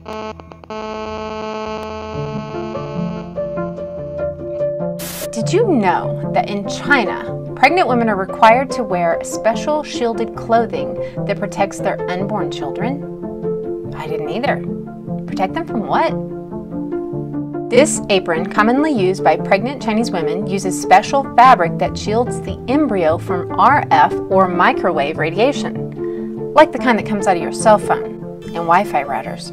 Did you know that in China, pregnant women are required to wear special shielded clothing that protects their unborn children? I didn't either. Protect them from what? This apron, commonly used by pregnant Chinese women, uses special fabric that shields the embryo from RF or microwave radiation, like the kind that comes out of your cell phone and Wi-Fi routers.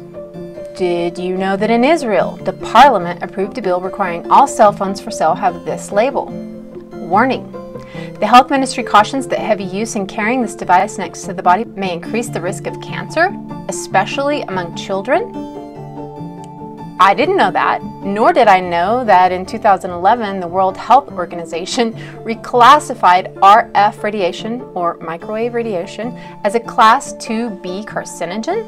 Did you know that in Israel, the parliament approved a bill requiring all cell phones for sale have this label? Warning. The health ministry cautions that heavy use and carrying this device next to the body may increase the risk of cancer, especially among children. I didn't know that, nor did I know that in 2011, the World Health Organization reclassified RF radiation, or microwave radiation, as a Class 2B carcinogen.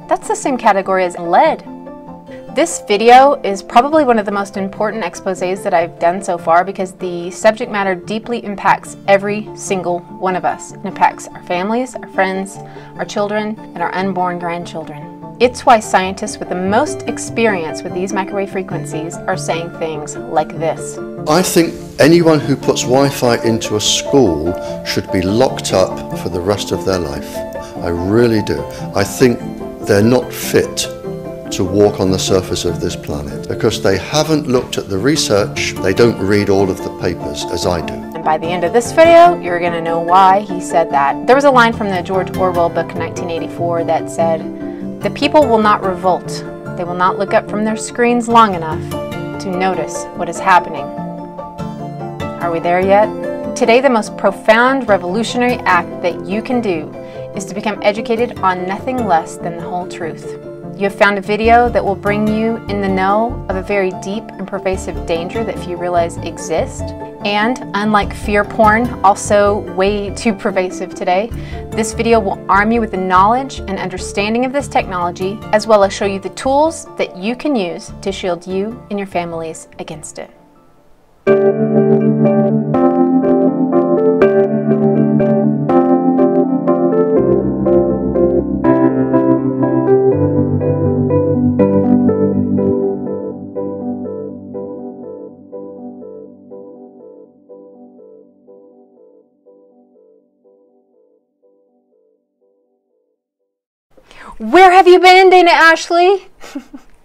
That's the same category as lead. This video is probably one of the most important exposés that I've done so far because the subject matter deeply impacts every single one of us. It impacts our families, our friends, our children, and our unborn grandchildren. It's why scientists with the most experience with these microwave frequencies are saying things like this. I think anyone who puts Wi-Fi into a school should be locked up for the rest of their life. I really do. I think they're not fit to walk on the surface of this planet because they haven't looked at the research, they don't read all of the papers as I do. And by the end of this video, you're going to know why he said that. There was a line from the George Orwell book 1984 that said, "The people will not revolt. They will not look up from their screens long enough to notice what is happening." Are we there yet? Today, the most profound revolutionary act that you can do is to become educated on nothing less than the whole truth. You have found a video that will bring you in the know of a very deep and pervasive danger that few realize exists. And unlike fear porn, also way too pervasive today, this video will arm you with the knowledge and understanding of this technology, as well as show you the tools that you can use to shield you and your families against it. Where have you been, Dana Ashley?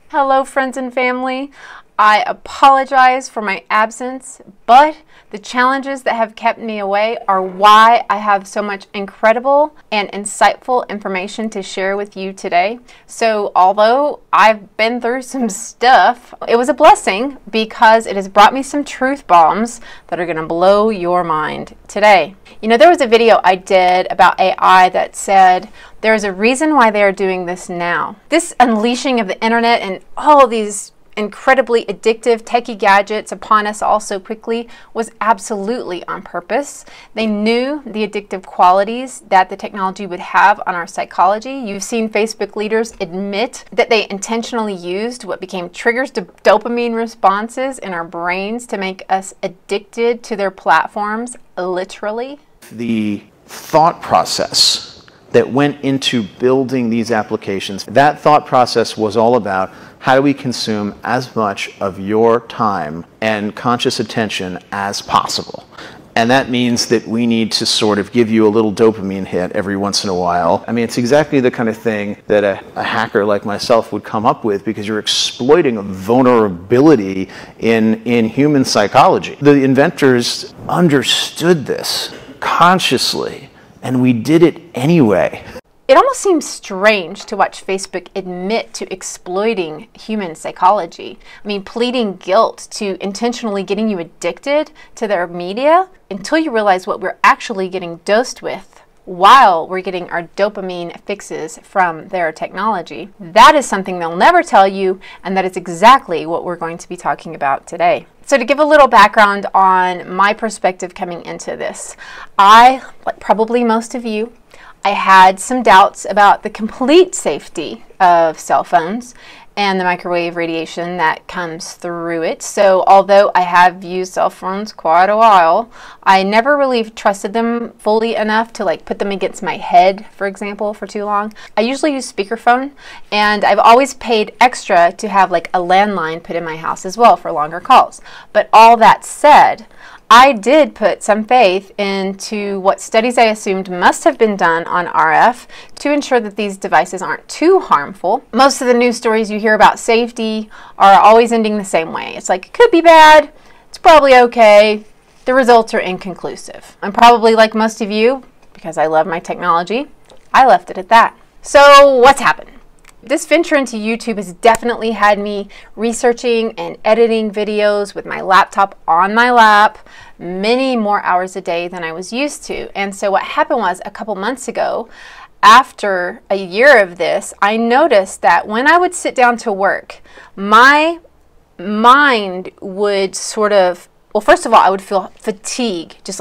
Hello, friends and family. I apologize for my absence, but the challenges that have kept me away are why I have so much incredible and insightful information to share with you today. So although I've been through some stuff, it was a blessing because it has brought me some truth bombs that are going to blow your mind today. You know, there was a video I did about AI that said there is a reason why they are doing this now. This unleashing of the internet and all these incredibly addictive techie gadgets upon us all so quickly was absolutely on purpose. They knew the addictive qualities that the technology would have on our psychology. You've seen Facebook leaders admit that they intentionally used what became triggers to dopamine responses in our brains to make us addicted to their platforms, literally. The thought process that went into building these applications, that thought process was all about how do we consume as much of your time and conscious attention as possible. And that means that we need to sort of give you a little dopamine hit every once in a while. I mean, it's exactly the kind of thing that a hacker like myself would come up with because you're exploiting a vulnerability in human psychology. The inventors understood this consciously, and we did it anyway. It almost seems strange to watch Facebook admit to exploiting human psychology. I mean, pleading guilt to intentionally getting you addicted to their media until you realize what we're actually getting dosed with while we're getting our dopamine fixes from their technology. That is something they'll never tell you, and that is exactly what we're going to be talking about today. So to give a little background on my perspective coming into this, I, like probably most of you, I had some doubts about the complete safety of cell phones and the microwave radiation that comes through it. So although I have used cell phones quite a while, I never really trusted them fully enough to like put them against my head, for example, for too long. I usually use speakerphone, and I've always paid extra to have like a landline put in my house as well for longer calls. But all that said, I did put some faith into what studies I assumed must have been done on RF to ensure that these devices aren't too harmful. Most of the news stories you hear about safety are always ending the same way. It's like, it could be bad, it's probably okay, the results are inconclusive. I'm probably like most of you, because I love my technology, I left it at that. So what's happened? This venture into YouTube has definitely had me researching and editing videos with my laptop on my lap many more hours a day than I was used to. And so what happened was, a couple months ago, after a year of this, I noticed that when I would sit down to work, my mind would sort of, well, first of all, I would feel fatigue, just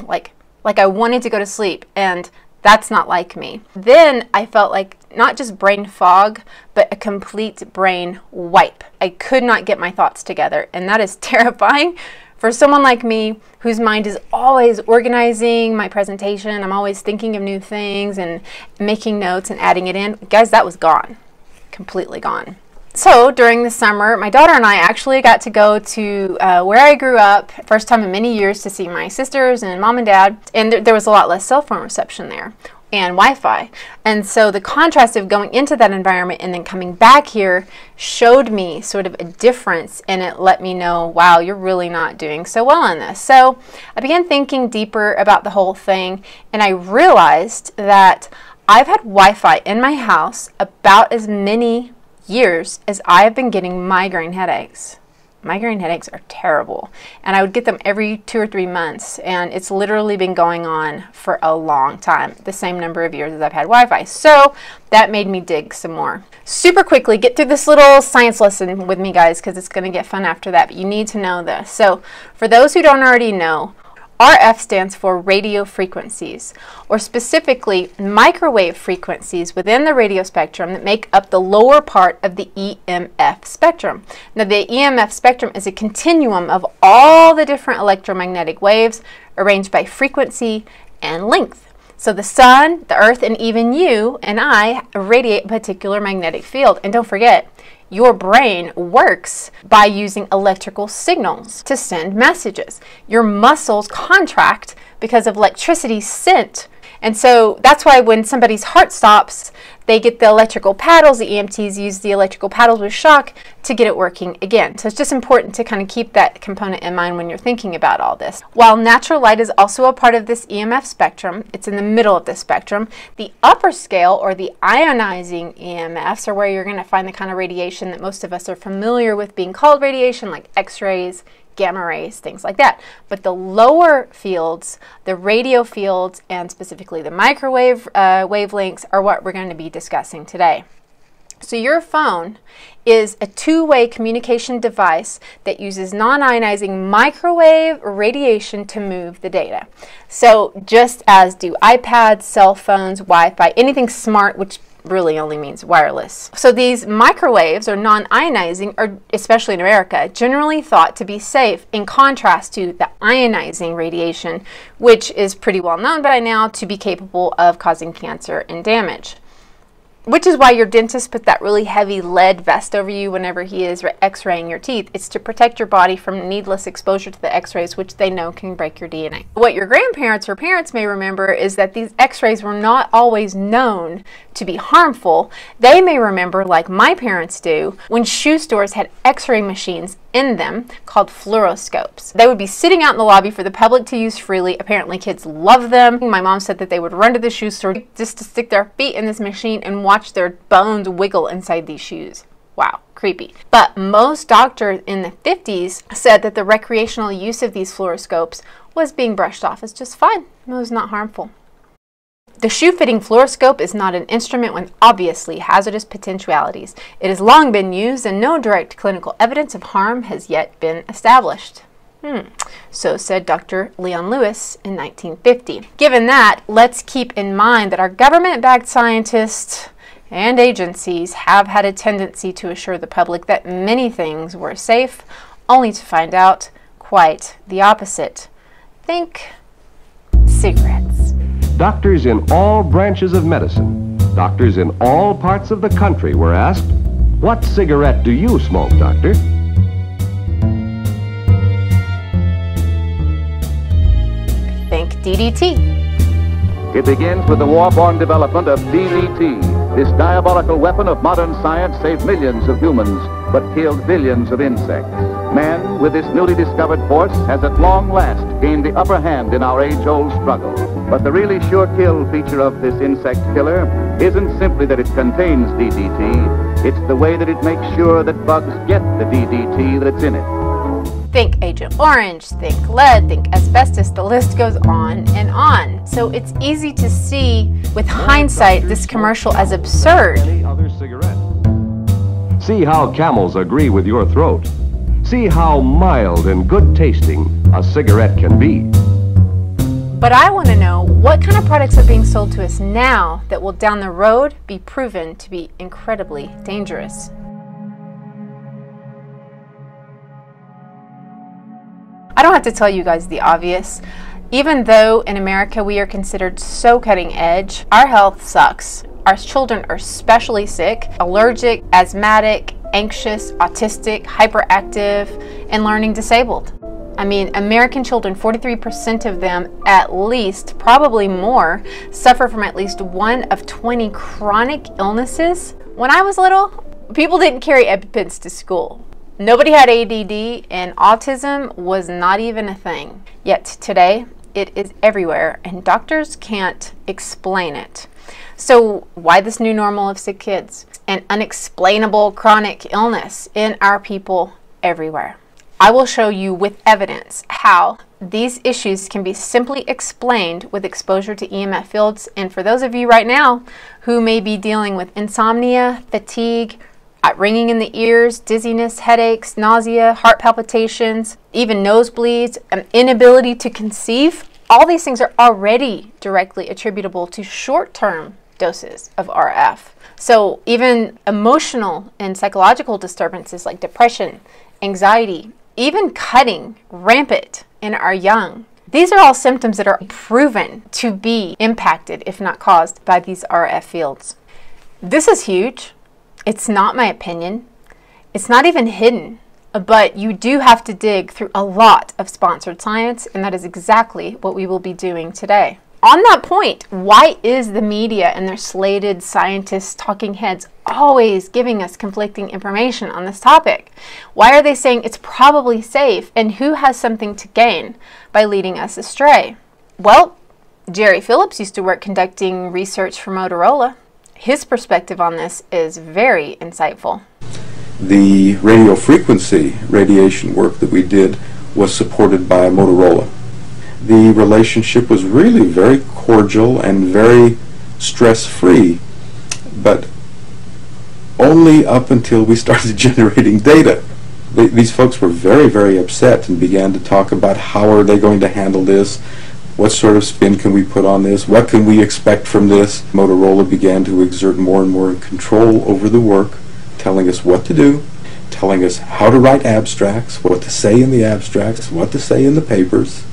like I wanted to go to sleep, and that's not like me. Then I felt like not just brain fog, but a complete brain wipe. I could not get my thoughts together, and that is terrifying for someone like me whose mind is always organizing my presentation. I'm always thinking of new things and making notes and adding it in. Guys, that was gone, completely gone. So during the summer, my daughter and I actually got to go to where I grew up, first time in many years, to see my sisters and mom and dad, and there was a lot less cell phone reception there and Wi-Fi. And so the contrast of going into that environment and then coming back here showed me sort of a difference, and it let me know, wow, you're really not doing so well in this. So I began thinking deeper about the whole thing, and I realized that I've had Wi-Fi in my house about as many years as I have been getting migraine headaches. Migraine headaches are terrible, and I would get them every 2 or 3 months, and it's literally been going on for a long time, the same number of years as I've had Wi-Fi. So that made me dig some more. Super quickly, get through this little science lesson with me, guys, because it's going to get fun after that, but you need to know this. So for those who don't already know, RF stands for radio frequencies, or specifically microwave frequencies within the radio spectrum that make up the lower part of the EMF spectrum. Now, the EMF spectrum is a continuum of all the different electromagnetic waves arranged by frequency and length. So the sun, the earth, and even you and I radiate a particular magnetic field. And don't forget, your brain works by using electrical signals to send messages. Your muscles contract because of electricity sent. And so that's why when somebody's heart stops, they get the electrical paddles. The EMTs use the electrical paddles with shock to get it working again. So it's just important to kind of keep that component in mind when you're thinking about all this. While natural light is also a part of this EMF spectrum, it's in the middle of the spectrum. The upper scale, or the ionizing EMFs, are where you're going to find the kind of radiation that most of us are familiar with being called radiation, like X-rays, gamma rays, things like that. But the lower fields, the radio fields, and specifically the microwave wavelengths, are what we're going to be discussing today. So your phone is a two-way communication device that uses non-ionizing microwave radiation to move the data. So just as do iPads, cell phones, Wi-Fi, anything smart, which really only means wireless. So these microwaves, or non-ionizing, are, especially in America, generally thought to be safe, in contrast to the ionizing radiation, which is pretty well known by now to be capable of causing cancer and damage. Which is why your dentist put that really heavy lead vest over you whenever he is x-raying your teeth. It's to protect your body from needless exposure to the x-rays, which they know can break your DNA. What your grandparents or parents may remember is that these x-rays were not always known to be harmful. They may remember, like my parents do, when shoe stores had x-ray machines in them called fluoroscopes. They would be sitting out in the lobby for the public to use freely. Apparently kids love them. My mom said that they would run to the shoe store just to stick their feet in this machine and watch their bones wiggle inside these shoes. Wow, creepy. But most doctors in the 50s said that the recreational use of these fluoroscopes was being brushed off as just fine. It was not harmful. The shoe-fitting fluoroscope is not an instrument with obviously hazardous potentialities. It has long been used, and no direct clinical evidence of harm has yet been established. So said Dr. Leon Lewis in 1950. Given that, let's keep in mind that our government-backed scientists and agencies have had a tendency to assure the public that many things were safe, only to find out quite the opposite. Think cigarettes. Doctors in all branches of medicine, doctors in all parts of the country were asked, "What cigarette do you smoke, doctor?" Think DDT. It begins with the war-born development of DDT. This diabolical weapon of modern science saved millions of humans, but killed billions of insects. Man, with this newly discovered force, has at long last gained the upper hand in our age-old struggle. But the really sure kill feature of this insect killer isn't simply that it contains DDT, it's the way that it makes sure that bugs get the DDT that's in it. Think Agent Orange, think lead, think asbestos, the list goes on and on. So it's easy to see with hindsight this commercial as absurd. Any other cigarette. See how Camels agree with your throat. See how mild and good tasting a cigarette can be. But I want to know what kind of products are being sold to us now that will down the road be proven to be incredibly dangerous. I don't have to tell you guys the obvious. Even though in America we are considered so cutting edge, our health sucks. Our children are especially sick, allergic, asthmatic, anxious, autistic, hyperactive, and learning disabled. I mean, American children, 43% of them at least, probably more, suffer from at least one of 20 chronic illnesses. When I was little, people didn't carry EpiPens to school. Nobody had ADD, and autism was not even a thing. Yet today, it is everywhere, and doctors can't explain it. So why this new normal of sick kids? An unexplainable chronic illness in our people everywhere. I will show you with evidence how these issues can be simply explained with exposure to EMF fields. And for those of you right now who may be dealing with insomnia, fatigue, ringing in the ears, dizziness, headaches, nausea, heart palpitations, even nosebleeds, an inability to conceive, all these things are already directly attributable to short-term doses of RF. So even emotional and psychological disturbances like depression, anxiety, even cutting rampant in our young. These are all symptoms that are proven to be impacted, if not caused, by these RF fields. This is huge. It's not my opinion. It's not even hidden, but you do have to dig through a lot of sponsored science, and that is exactly what we will be doing today. On that point, why is the media and their slated scientists, talking heads, always giving us conflicting information on this topic? Why are they saying it's probably safe, and who has something to gain by leading us astray? Well, Jerry Phillips used to work conducting research for Motorola. His perspective on this is very insightful. The radio frequency radiation work that we did was supported by Motorola. The relationship was really very cordial and very stress-free, but only up until we started generating data. These folks were very, very upset and began to talk about how are they going to handle this. What sort of spin can we put on this? What can we expect from this? Motorola began to exert more and more control over the work, telling us what to do, telling us how to write abstracts, what to say in the abstracts, what to say in the papers.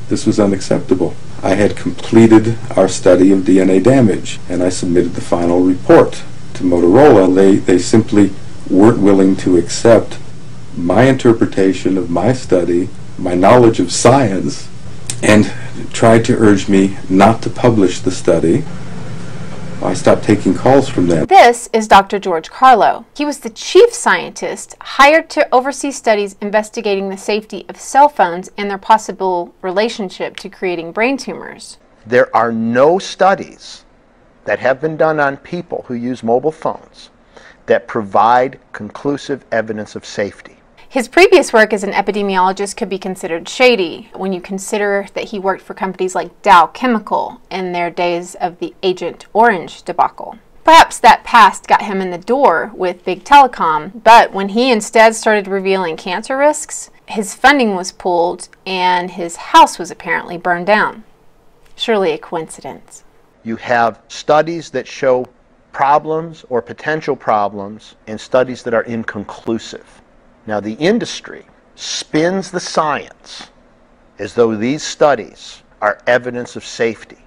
This was unacceptable. I had completed our study of DNA damage, and I submitted the final report to Motorola. They simply weren't willing to accept my interpretation of my study, my knowledge of science, and tried to urge me not to publish the study. I stopped taking calls from them. This is Dr. George Carlo. He was the chief scientist hired to oversee studies investigating the safety of cell phones and their possible relationship to creating brain tumors. There are no studies that have been done on people who use mobile phones that provide conclusive evidence of safety. His previous work as an epidemiologist could be considered shady when you consider that he worked for companies like Dow Chemical in their days of the Agent Orange debacle. Perhaps that past got him in the door with big telecom, but when he instead started revealing cancer risks, his funding was pulled and his house was apparently burned down. Surely a coincidence. You have studies that show problems or potential problems in studies that are inconclusive. Now, the industry spins the science as though these studies are evidence of safety.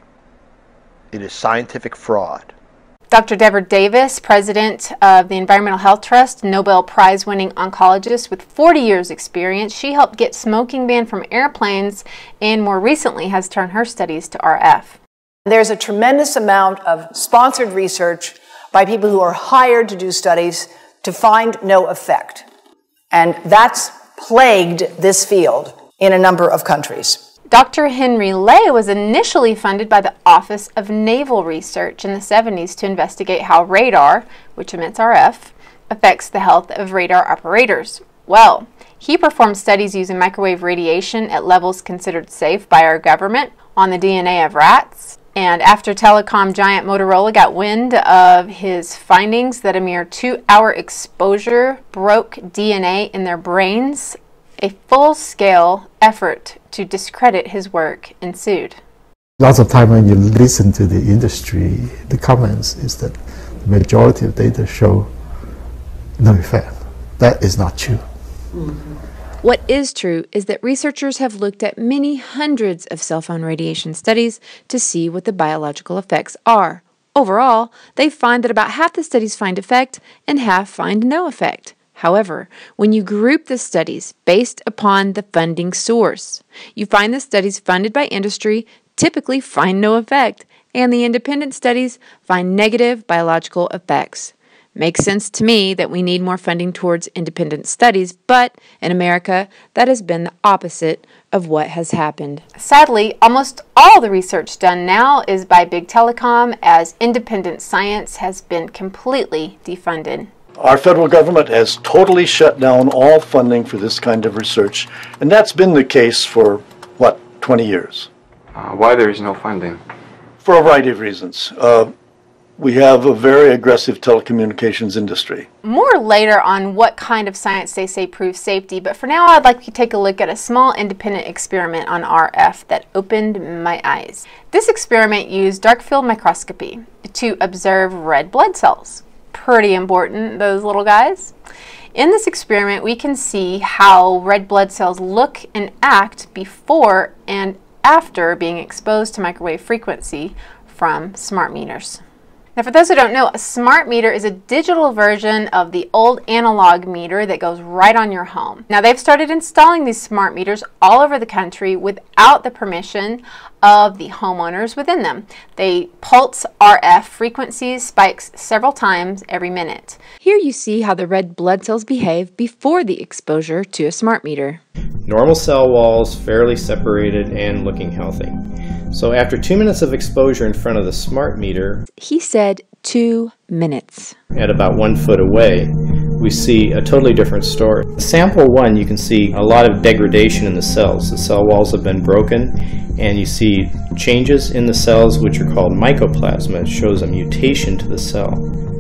It is scientific fraud. Dr. Deborah Davis, president of the Environmental Health Trust, Nobel Prize-winning oncologist with 40 years experience. She helped get smoking banned from airplanes and more recently has turned her studies to RF. There's a tremendous amount of sponsored research by people who are hired to do studies to find no effect. And that's plagued this field in a number of countries. Dr. Henry Lay was initially funded by the Office of Naval Research in the 70s to investigate how radar, which emits RF, affects the health of radar operators. Well, he performed studies using microwave radiation at levels considered safe by our government on the DNA of rats. And after telecom giant Motorola got wind of his findings that a mere 2-hour exposure broke DNA in their brains, a full-scale effort to discredit his work ensued. Lots of time when you listen to the industry, the comments is that the majority of data show no effect. That is not true. What is true is that researchers have looked at many hundreds of cell phone radiation studies to see what the biological effects are. Overall, they find that about half the studies find effect and half find no effect. However, when you group the studies based upon the funding source, you find the studies funded by industry typically find no effect, and the independent studies find negative biological effects. Makes sense to me that we need more funding towards independent studies, but in America, that has been the opposite of what has happened. Sadly, almost all the research done now is by big telecom, as independent science has been completely defunded. Our federal government has totally shut down all funding for this kind of research, and that's been the case for, 20 years? Why there is no funding? For a variety of reasons. We have a very aggressive telecommunications industry. More later on what kind of science they say proves safety, but for now I'd like to take a look at a small independent experiment on RF that opened my eyes. This experiment used dark field microscopy to observe red blood cells. Pretty important, those little guys. In this experiment, we can see how red blood cells look and act before and after being exposed to microwave frequency from smart meters. Now, for those who don't know, a smart meter is a digital version of the old analog meter that goes right on your home. Now, they've started installing these smart meters all over the country without the permission of the homeowners within them. They pulse RF frequencies spikes several times every minute. Here you see how the red blood cells behave before the exposure to a smart meter. Normal cell walls, fairly separated and looking healthy. So after 2 minutes of exposure in front of the smart meter, he said 2 minutes. At about 1 foot away, we see a totally different story. Sample 1, you can see a lot of degradation in the cells. The cell walls have been broken, and you see changes in the cells which are called mycoplasma. It shows a mutation to the cell.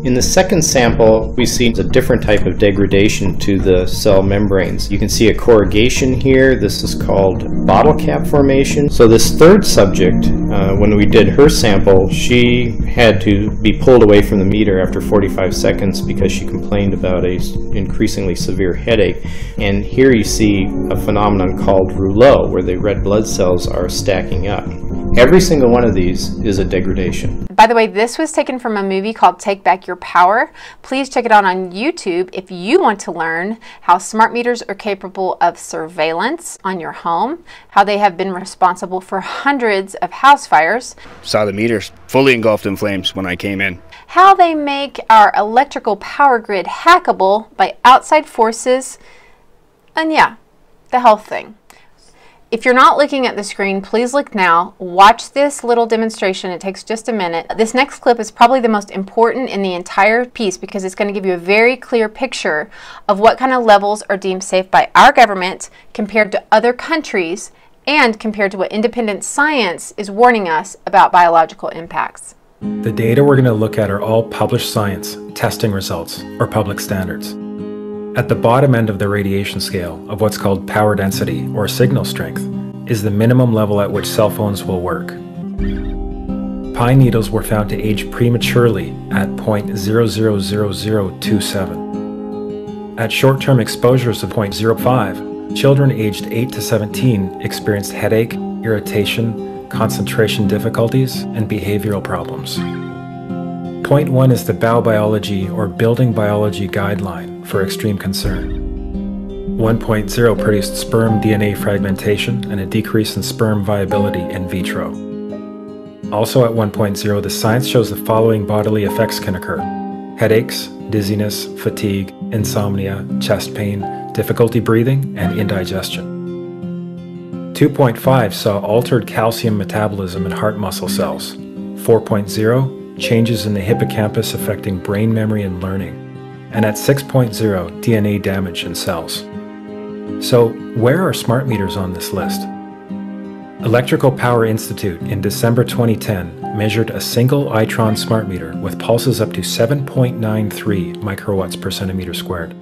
In the second sample, we see a different type of degradation to the cell membranes. You can see a corrugation here. This is called bottle cap formation. So this third subject, when we did her sample, she had to be pulled away from the meter after 45 seconds because she complained about an increasingly severe headache. And here you see a phenomenon called rouleau, where the red blood cells are stacking up. Every single one of these is a degradation. By the way, this was taken from a movie called Take Back Your Power. Please check it out on YouTube if you want to learn how smart meters are capable of surveillance on your home, how they have been responsible for hundreds of house fires. Saw the meters fully engulfed in flames when I came in. How they make our electrical power grid hackable by outside forces, and yeah, the health thing. If you're not looking at the screen, please look now. Watch this little demonstration. It takes just a minute. This next clip is probably the most important in the entire piece because it's going to give you a very clear picture of what kind of levels are deemed safe by our government compared to other countries and compared to what independent science is warning us about biological impacts. The data we're going to look at are all published science, testing results, or public standards. At the bottom end of the radiation scale of what's called power density or signal strength is the minimum level at which cell phones will work. pine needles were found to age prematurely at 0.000027. At short-term exposures of 0.05, children aged 8 to 17 experienced headache, irritation, concentration difficulties, and behavioral problems. Point 1 is the Biobiology or Building Biology Guideline for extreme concern. 1.0 produced sperm DNA fragmentation and a decrease in sperm viability in vitro. Also at 1.0, the science shows the following bodily effects can occur: headaches, dizziness, fatigue, insomnia, chest pain, difficulty breathing, and indigestion. 2.5 saw altered calcium metabolism in heart muscle cells. 4.0, changes in the hippocampus affecting brain memory and learning. And at 6.0, DNA damage in cells. So, where are smart meters on this list? Electrical Power Institute in December 2010 measured a single Itron smart meter with pulses up to 7.93 microwatts per centimeter squared.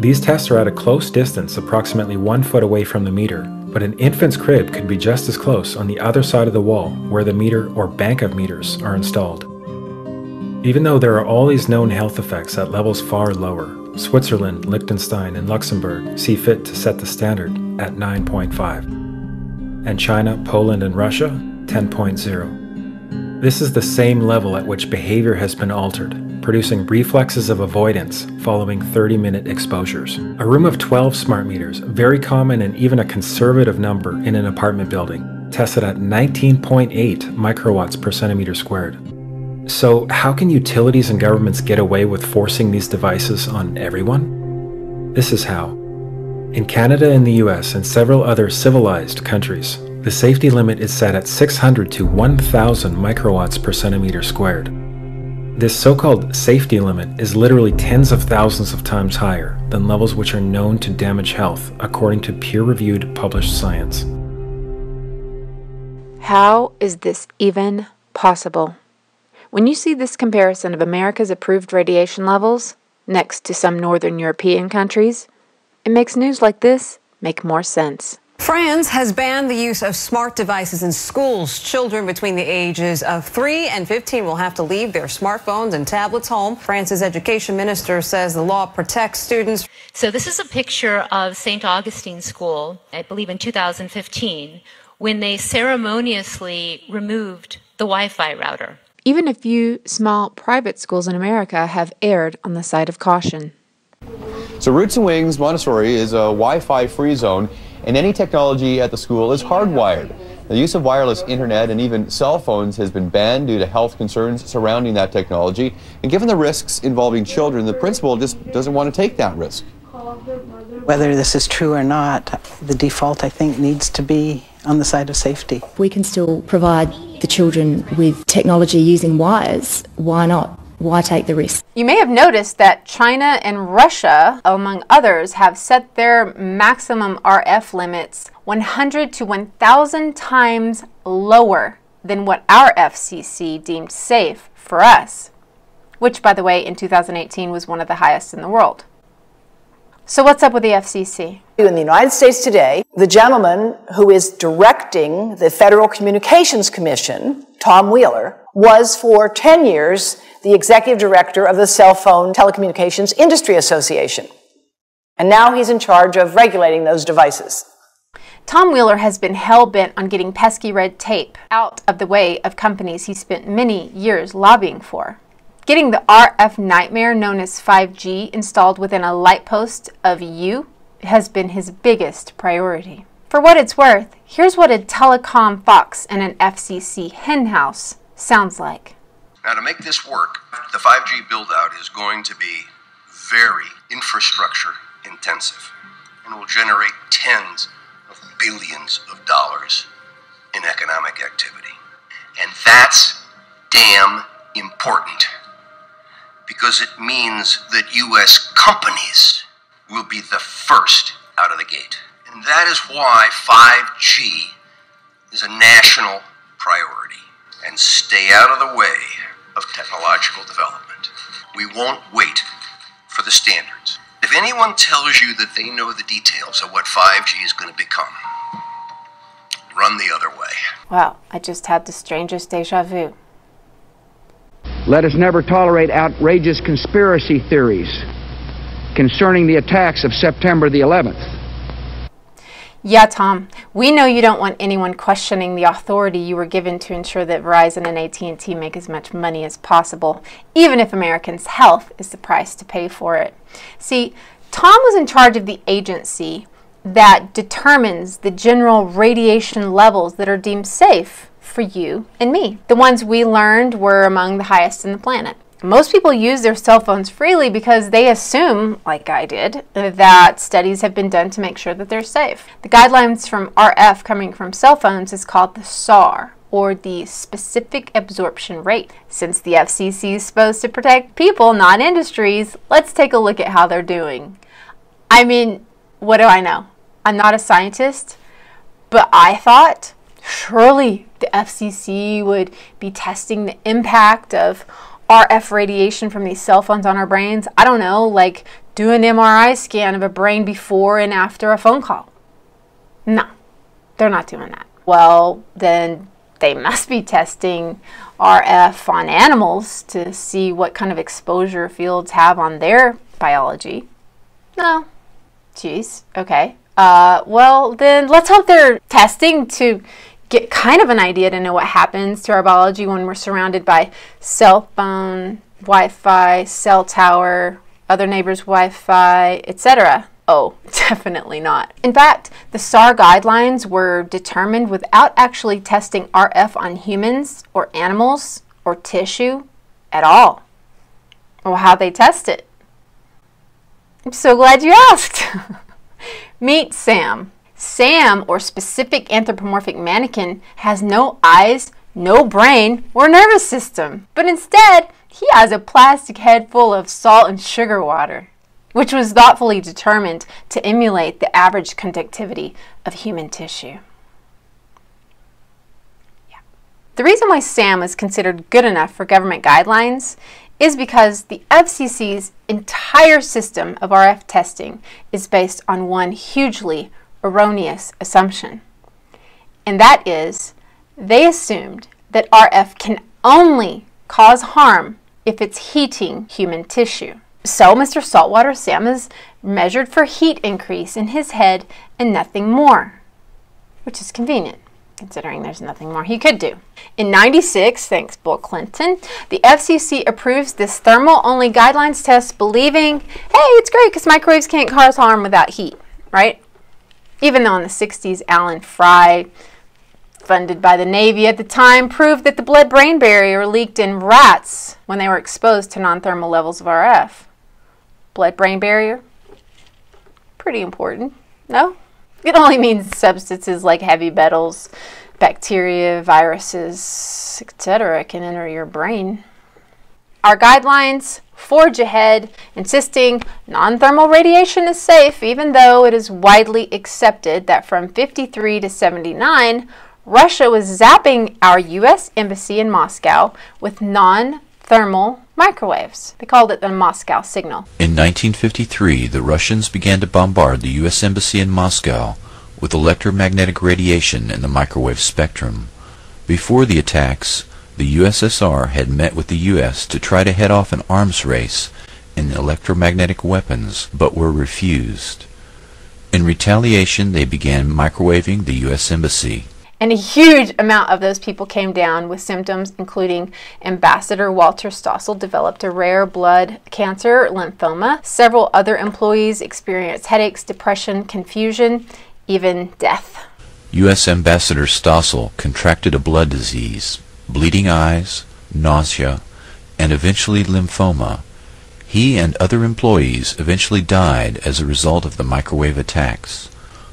These tests are at a close distance, approximately 1 foot away from the meter, but an infant's crib could be just as close on the other side of the wall where the meter or bank of meters are installed. Even though there are all these known health effects at levels far lower, Switzerland, Liechtenstein, and Luxembourg see fit to set the standard at 9.5. And China, Poland, and Russia, 10.0. This is the same level at which behavior has been altered, producing reflexes of avoidance following 30-minute exposures. A room of 12 smart meters, very common and even a conservative number in an apartment building, tested at 19.8 microwatts per centimeter squared. So how can utilities and governments get away with forcing these devices on everyone? This is how. In Canada and the US and several other civilized countries, the safety limit is set at 600 to 1,000 microwatts per centimeter squared. This so-called safety limit is literally tens of thousands of times higher than levels which are known to damage health, according to peer-reviewed published science. How is this even possible? When you see this comparison of America's approved radiation levels next to some northern European countries, it makes news like this make more sense. France has banned the use of smart devices in schools. Children between the ages of 3 and 15 will have to leave their smartphones and tablets home. France's education minister says the law protects students. So this is a picture of St. Augustine School, I believe in 2015, when they ceremoniously removed the Wi-Fi router. Even a few small private schools in America have erred on the side of caution. So Roots and Wings Montessori is a Wi-Fi free zone, and any technology at the school is hardwired. The use of wireless internet and even cell phones has been banned due to health concerns surrounding that technology. And given the risks involving children, the principal just doesn't want to take that risk. Whether this is true or not, the default, I think, needs to be on the side of safety. We can still provide the children with technology using wires. Why not? Why take the risk? You may have noticed that China and Russia, among others, have set their maximum RF limits 100 to 1,000 times lower than what our FCC deemed safe for us, which, by the way, in 2018 was one of the highest in the world. So what's up with the FCC? In the United States today, the gentleman who is directing the Federal Communications Commission, Tom Wheeler, was for 10 years the executive director of the Cell Phone Telecommunications Industry Association. And now he's in charge of regulating those devices. Tom Wheeler has been hell-bent on getting pesky red tape out of the way of companies he spent many years lobbying for. Getting the RF nightmare known as 5G installed within a light post of you has been his biggest priority. For what it's worth, here's what a telecom fox in an FCC henhouse sounds like. Now, to make this work, the 5G build-out is going to be very infrastructure intensive and will generate tens of billions of dollars in economic activity. And that's damn important, because it means that U.S. companies will be the first out of the gate. And that is why 5G is a national priority. And stay out of the way of technological development. We won't wait for the standards. If anyone tells you that they know the details of what 5G is going to become, run the other way. Wow, I just had the strangest deja vu. Let us never tolerate outrageous conspiracy theories concerning the attacks of September the 11th. Yeah, Tom, we know you don't want anyone questioning the authority you were given to ensure that Verizon and AT&T make as much money as possible, even if Americans' health is the price to pay for it. See, Tom was in charge of the agency that determines the general radiation levels that are deemed safe for you and me. The ones we learned were among the highest in the planet. Most people use their cell phones freely because they assume, like I did, that studies have been done to make sure that they're safe. The guidelines from RF coming from cell phones is called the SAR, or the specific absorption rate. Since the FCC is supposed to protect people, not industries, let's take a look at how they're doing. I mean, what do I know? I'm not a scientist, but I thought surely the FCC would be testing the impact of RF radiation from these cell phones on our brains. I don't know, like do an MRI scan of a brain before and after a phone call. No, they're not doing that. Well, then they must be testing RF on animals to see what kind of exposure fields have on their biology. No. Geez, okay. Well, then let's hope they're testing to get kind of an idea to know what happens to our biology when we're surrounded by cell phone, Wi-Fi, cell tower, other neighbors' Wi-Fi, etc. Oh, definitely not. In fact, the SAR guidelines were determined without actually testing RF on humans or animals or tissue at all. Well, how'd they test it? I'm so glad you asked. Meet Sam. Sam, or specific anthropomorphic mannequin, has no eyes, no brain, or nervous system. But instead, he has a plastic head full of salt and sugar water, which was thoughtfully determined to emulate the average conductivity of human tissue. Yeah. The reason why Sam is considered good enough for government guidelines is because the FCC's entire system of RF testing is based on one hugely erroneous assumption. And that is, they assumed that RF can only cause harm if it's heating human tissue. So Mr. Saltwater Sam is measured for heat increase in his head and nothing more, which is convenient, considering there's nothing more he could do. In '96, thanks Bill Clinton, the FCC approves this thermal-only guidelines test, believing, hey, it's great because microwaves can't cause harm without heat, right? Even though in the 60s, Alan Fry, funded by the Navy at the time, proved that the blood-brain barrier leaked in rats when they were exposed to non-thermal levels of RF. Blood-brain barrier? Pretty important, no? It only means substances like heavy metals, bacteria, viruses, etc. can enter your brain. Our guidelines forge ahead, insisting non-thermal radiation is safe, even though it is widely accepted that from 53 to 79, Russia was zapping our U.S. embassy in Moscow with non-thermal microwaves. They called it the Moscow signal. In 1953, the Russians began to bombard the U.S. embassy in Moscow with electromagnetic radiation in the microwave spectrum. Before the attacks, the USSR had met with the U.S. to try to head off an arms race in electromagnetic weapons, but were refused. In retaliation, they began microwaving the U.S. embassy. And a huge amount of those people came down with symptoms including Ambassador Walter Stossel developed a rare blood cancer, lymphoma. Several other employees experienced headaches, depression, confusion, even death. U.S. Ambassador Stossel contracted a blood disease, bleeding eyes, nausea, and eventually lymphoma. He and other employees eventually died as a result of the microwave attacks,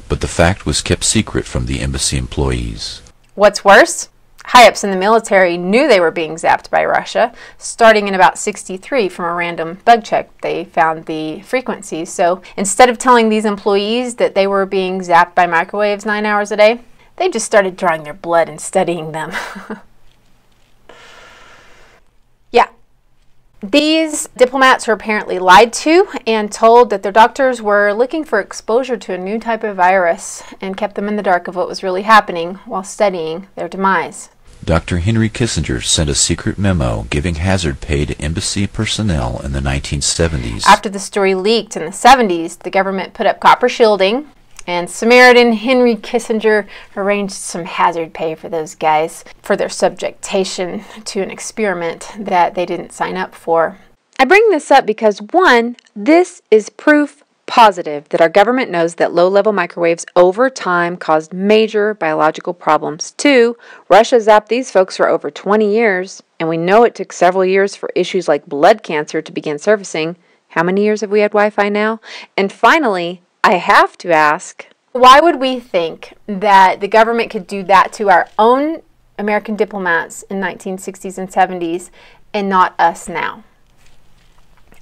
but the fact was kept secret from the embassy employees. What's worse? High-ups in the military knew they were being zapped by Russia. Starting in about '63, from a random bug check, they found the frequencies. So instead of telling these employees that they were being zapped by microwaves 9 hours a day, they just started drawing their blood and studying them. Yeah. These diplomats were apparently lied to and told that their doctors were looking for exposure to a new type of virus and kept them in the dark of what was really happening while studying their demise. Dr. Henry Kissinger sent a secret memo giving hazard pay to embassy personnel in the 1970s. After the story leaked in the 70s, the government put up copper shielding, and Samaritan Henry Kissinger arranged some hazard pay for those guys for their subjectation to an experiment that they didn't sign up for. I bring this up because, one, this is proof positive that our government knows that low-level microwaves over time caused major biological problems. Two, Russia zapped these folks for over 20 years, and we know it took several years for issues like blood cancer to begin surfacing. How many years have we had Wi-Fi now? And finally, I have to ask, why would we think that the government could do that to our own American diplomats in 1960s and 70s and not us now?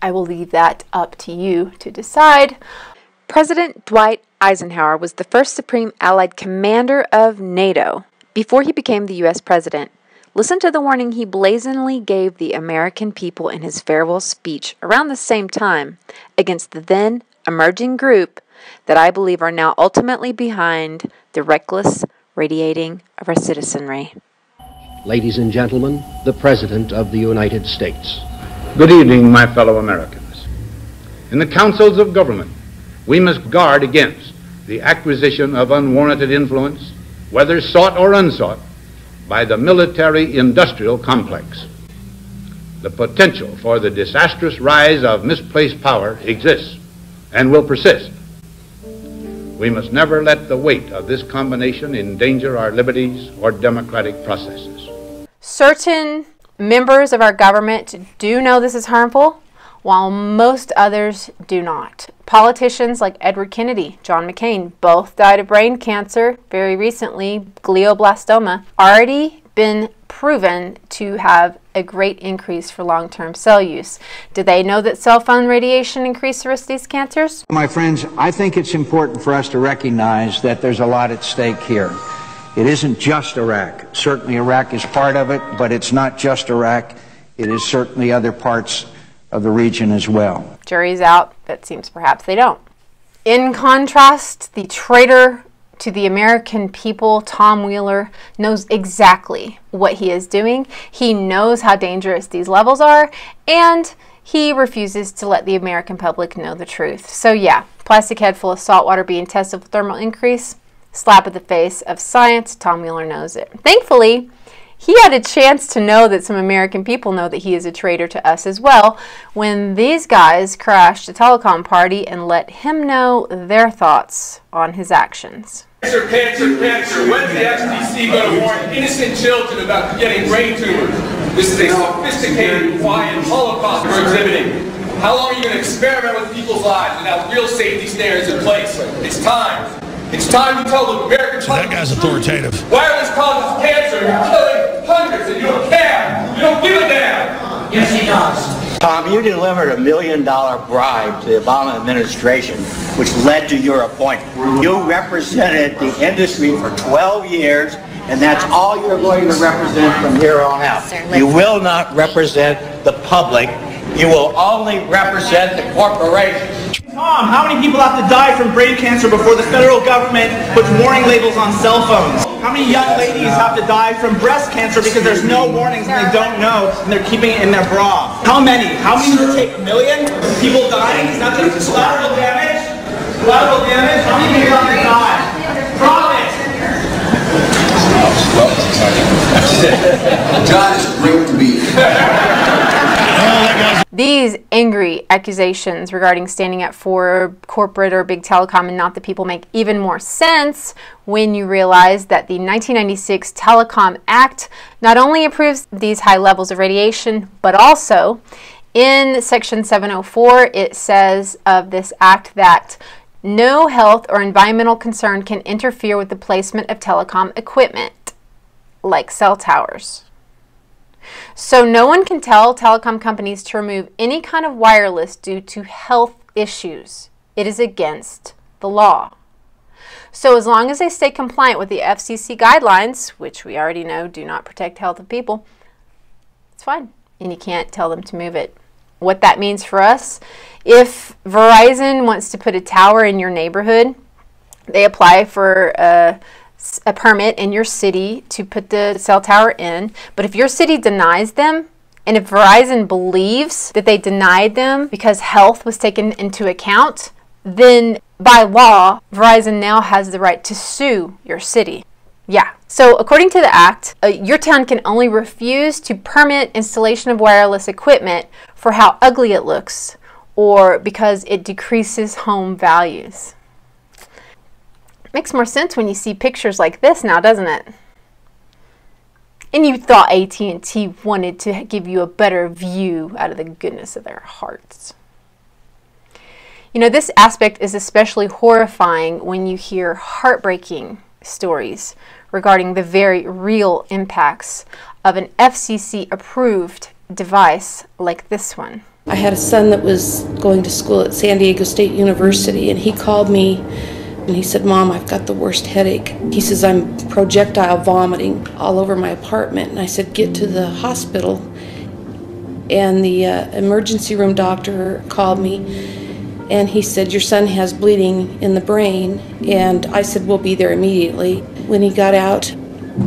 I will leave that up to you to decide. President Dwight Eisenhower was the first Supreme Allied Commander of NATO before he became the U.S. President. Listen to the warning he blazonly gave the American people in his farewell speech around the same time against the then emerging group that I believe are now ultimately behind the reckless radiating of our citizenry. Ladies and gentlemen, the President of the United States. Good evening, my fellow Americans. In the councils of government, we must guard against the acquisition of unwarranted influence, whether sought or unsought, by the military-industrial complex. The potential for the disastrous rise of misplaced power exists and will persist. We must never let the weight of this combination endanger our liberties or democratic processes. Certain members of our government do know this is harmful, while most others do not. Politicians like Edward Kennedy, John McCain, both died of brain cancer very recently, glioblastoma, already been proven to have a great increase for long-term cell use. Did they know that cell phone radiation increased the risk of these cancers? My friends, I think it's important for us to recognize that there's a lot at stake here. It isn't just Iraq. Certainly Iraq is part of it, but it's not just Iraq. It is certainly other parts of the region as well. Jury's out, but it seems perhaps they don't. In contrast, the traitor to the American people, Tom Wheeler, knows exactly what he is doing. He knows how dangerous these levels are, and he refuses to let the American public know the truth. So yeah, plastic head full of salt water being tested for thermal increase, slap at the face of science. Tom Wheeler knows it. Thankfully, he had a chance to know that some American people know that he is a traitor to us as well when these guys crashed a telecom party and let him know their thoughts on his actions. Cancer, cancer, cancer. When's the FCC going to warn innocent children about getting brain tumors? This is a sophisticated, quiet Holocaust we're exhibiting. How long are you going to experiment with people's lives without real safety standards in place? It's time. It's time to tell the American public. That guy's authoritative. Wireless causes cancer. You're killing hundreds, and you don't care. You don't give a damn. Yes, he does. Tom, you delivered $1 million bribe to the Obama administration, which led to your appointment. You represented the industry for 12 years, and that's all you're going to represent from here on out. You will not represent the public. You will only represent the corporation. Tom, how many people have to die from brain cancer before the federal government puts warning labels on cell phones? How many young ladies have to die from breast cancer because there's no warnings and they don't know and they're keeping it in their bra? How many? How many does it take? $1 million? People dying? Is that just collateral damage? Collateral damage? How many people have to die? Promise! John, it's great to be here. These angry accusations regarding standing up for corporate or big telecom and not the people make even more sense when you realize that the 1996 Telecom Act not only approves these high levels of radiation, but also in Section 704 it says of this act that no health or environmental concern can interfere with the placement of telecom equipment, like cell towers. So no one can tell telecom companies to remove any kind of wireless due to health issues. It is against the law. So as long as they stay compliant with the FCC guidelines, which we already know do not protect health of people, it's fine. And you can't tell them to move it. What that means for us, if Verizon wants to put a tower in your neighborhood, they apply for a a permit in your city to put the cell tower in, but if your city denies them, and if Verizon believes that they denied them because health was taken into account, then by law, Verizon now has the right to sue your city. Yeah. So according to the act, your town can only refuse to permit installation of wireless equipment for how ugly it looks or because it decreases home values. Makes more sense when you see pictures like this now, doesn't it? And you thought AT&T wanted to give you a better view out of the goodness of their hearts. You know, this aspect is especially horrifying when you hear heartbreaking stories regarding the very real impacts of an FCC-approved device like this one. I had a son that was going to school at San Diego State University, and he called me and he said, "Mom, I've got the worst headache." He says, "I'm projectile vomiting all over my apartment." And I said, "Get to the hospital." And the emergency room doctor called me and he said, "Your son has bleeding in the brain." And I said, "We'll be there immediately." When he got out,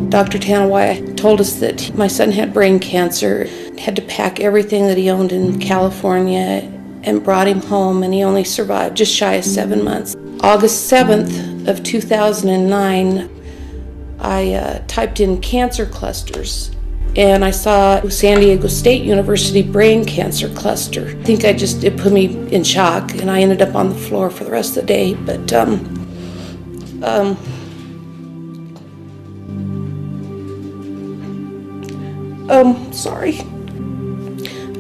Dr. Tanawai told us that my son had brain cancer, had to pack everything that he owned in California, and brought him home, and he only survived just shy of 7 months. August 7th of 2009, I typed in cancer clusters, and I saw San Diego State University brain cancer cluster. I think it put me in shock, and I ended up on the floor for the rest of the day. But sorry.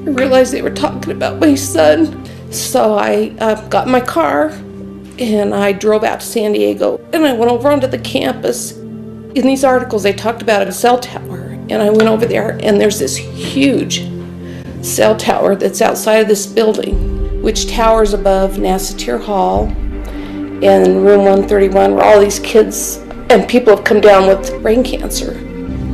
I realized they were talking about my son. So I got in my car and I drove out to San Diego, and I went over onto the campus. In these articles they talked about a cell tower, and I went over there, and there's this huge cell tower that's outside of this building, which towers above Nassatir Hall and room 131, where all these kids and people have come down with brain cancer.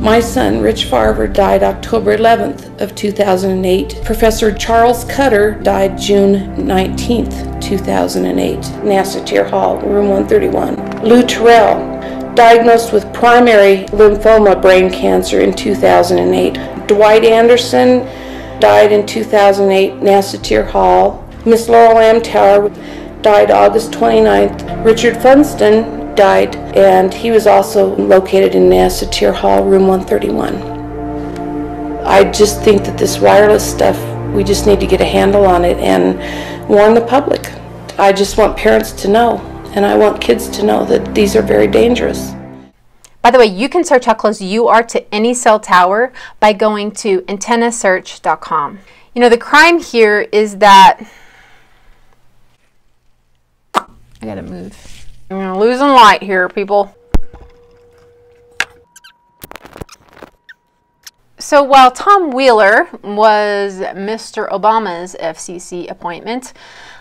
My son, Rich Farver, died October 11th of 2008. Professor Charles Cutter died June 19th, 2008, Nassatir Hall, room 131. Lou Terrell, diagnosed with primary lymphoma brain cancer in 2008. Dwight Anderson died in 2008, Nassatir Hall. Miss Laurel Amtower died August 29th. Richard Funston died, and he was also located in Nassatir Hall, room 131. I just think that this wireless stuff, we just need to get a handle on it and warn the public. I just want parents to know, and I want kids to know that these are very dangerous. By the way, you can search how close you are to any cell tower by going to antennasearch.com. You know, the crime here is that... I gotta move. I'm losing light here, people. So while Tom Wheeler was Mr. Obama's FCC appointment,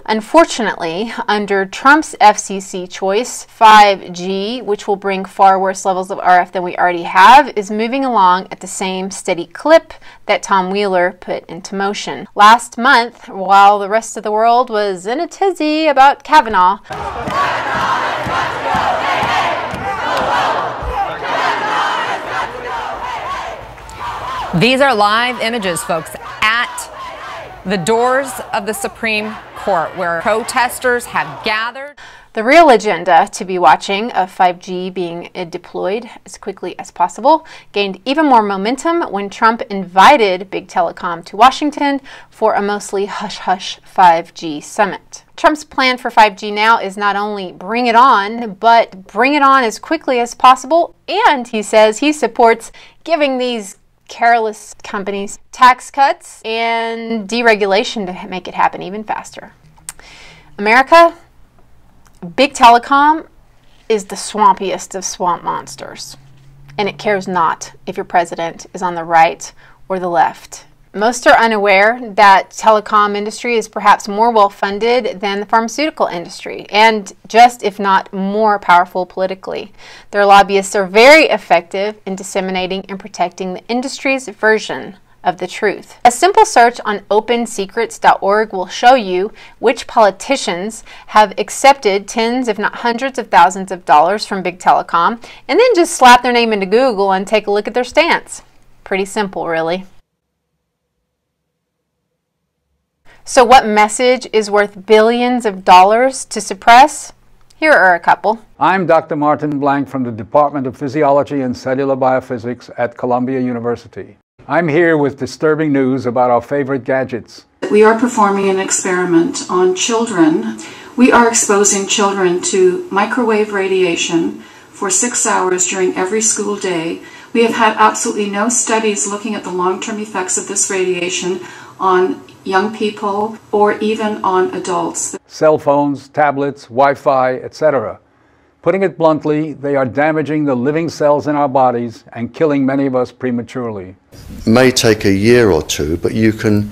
unfortunately, under Trump's FCC choice, 5G, which will bring far worse levels of RF than we already have, is moving along at the same steady clip that Tom Wheeler put into motion. Last month, while the rest of the world was in a tizzy about Kavanaugh, These are live images, folks, at the doors of the Supreme Court, where protesters have gathered. The real agenda to be watching of 5G being deployed as quickly as possible gained even more momentum when Trump invited Big Telecom to Washington for a mostly hush-hush 5G summit. Trump's plan for 5G now is not only bring it on, but bring it on as quickly as possible, and he says he supports giving these careless companies tax cuts and deregulation to make it happen even faster. America, Big Telecom is the swampiest of swamp monsters, and it cares not if your president is on the right or the left. Most are unaware that telecom industry is perhaps more well-funded than the pharmaceutical industry, and just if not more powerful politically. Their lobbyists are very effective in disseminating and protecting the industry's version of the truth. A simple search on opensecrets.org will show you which politicians have accepted tens, if not hundreds of thousands of dollars from big telecom, and then just slap their name into Google and take a look at their stance. Pretty simple, really. So what message is worth billions of dollars to suppress? Here are a couple. I'm Dr. Martin Blank from the Department of Physiology and Cellular Biophysics at Columbia University. I'm here with disturbing news about our favorite gadgets. We are performing an experiment on children. We are exposing children to microwave radiation for 6 hours during every school day. We have had absolutely no studies looking at the long-term effects of this radiation on young people or even on adults. Cell phones, tablets, Wi-Fi, etc. Putting it bluntly, they are damaging the living cells in our bodies and killing many of us prematurely. It may take a year or two, but you can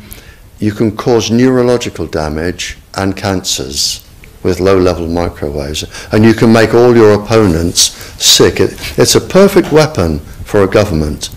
cause neurological damage and cancers with low-level microwaves, and you can make all your opponents sick. It's a perfect weapon for a government.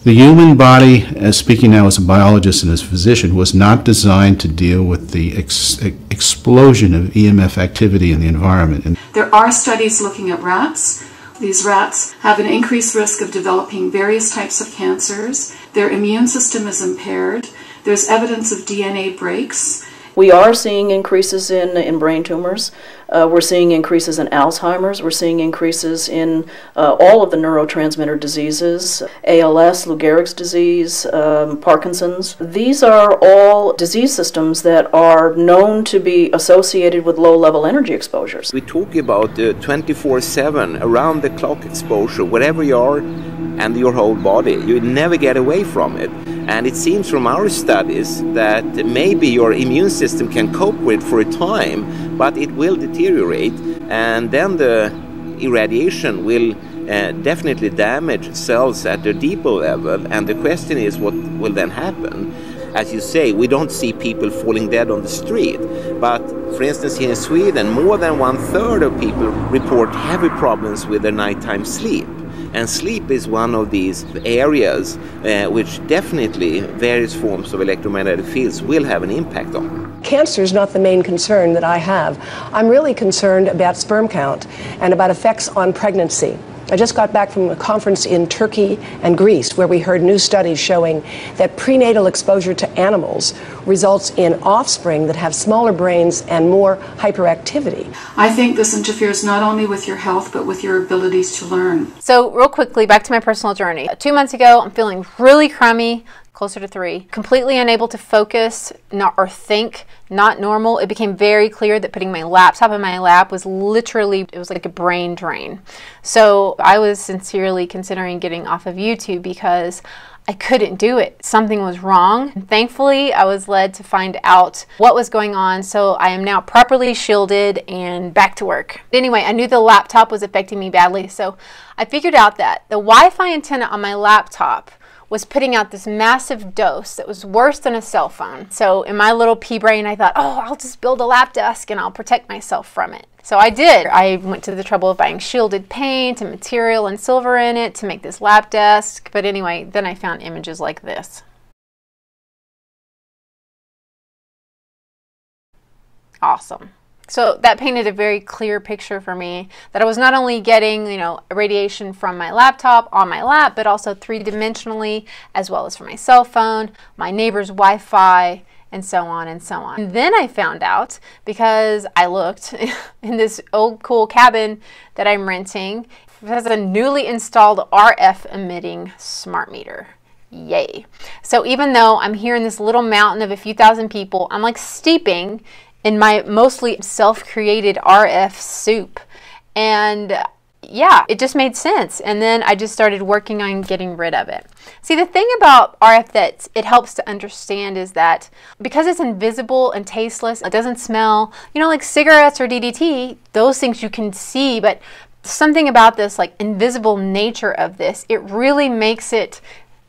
The human body, speaking now as a biologist and as a physician, was not designed to deal with the explosion of EMF activity in the environment. There are studies looking at rats. These rats have an increased risk of developing various types of cancers. Their immune system is impaired. There's evidence of DNA breaks. We are seeing increases in brain tumors. We're seeing increases in Alzheimer's. We're seeing increases in all of the neurotransmitter diseases, ALS, Lou Gehrig's disease, Parkinson's. These are all disease systems that are known to be associated with low-level energy exposures. We talk about 24/7, around-the-clock exposure, wherever you are and your whole body. You never get away from it. And it seems from our studies that maybe your immune system can cope with for a time, but it will deteriorate, and then the irradiation will definitely damage cells at a deeper level. And the question is, what will then happen? As you say, we don't see people falling dead on the street, but for instance here in Sweden, more than 1/3 of people report heavy problems with their nighttime sleep. And sleep is one of these areas which definitely various forms of electromagnetic fields will have an impact on. Cancer is not the main concern that I have. I'm really concerned about sperm count and about effects on pregnancy. I just got back from a conference in Turkey and Greece where we heard new studies showing that prenatal exposure to animals results in offspring that have smaller brains and more hyperactivity. I think this interferes not only with your health but with your abilities to learn. So real quickly, back to my personal journey. 2 months ago, I'm feeling really crummy, closer to 3, completely unable to focus or think, not normal. It became very clear that putting my laptop in my lap was literally, it was like a brain drain. So I was sincerely considering getting off of YouTube because I couldn't do it. Something was wrong. And thankfully, I was led to find out what was going on, so I am now properly shielded and back to work. Anyway, I knew the laptop was affecting me badly, so I figured out that the Wi-Fi antenna on my laptop was putting out this massive dose that was worse than a cell phone. So in my little pea brain, I thought, oh, I'll just build a lap desk and I'll protect myself from it. So I did. I went to the trouble of buying shielded paint and material and silver in it to make this lap desk. But anyway, then I found images like this. Awesome. So that painted a very clear picture for me that I was not only getting, radiation from my laptop on my lap, but also 3-dimensionally, as well as from my cell phone, my neighbor's Wi-Fi, and so on and so on. And then I found out, because I looked in this old cool cabin that I'm renting, it has a newly installed RF emitting smart meter. Yay. So even though I'm here in this little mountain of a few thousand people, I'm like steeping in my mostly self-created RF soup. And yeah, it just made sense. And then I just started working on getting rid of it. See, the thing about RF that it helps to understand is that because it's invisible and tasteless, it doesn't smell, like cigarettes or DDT, those things you can see, but something about this like invisible nature of this, it really makes it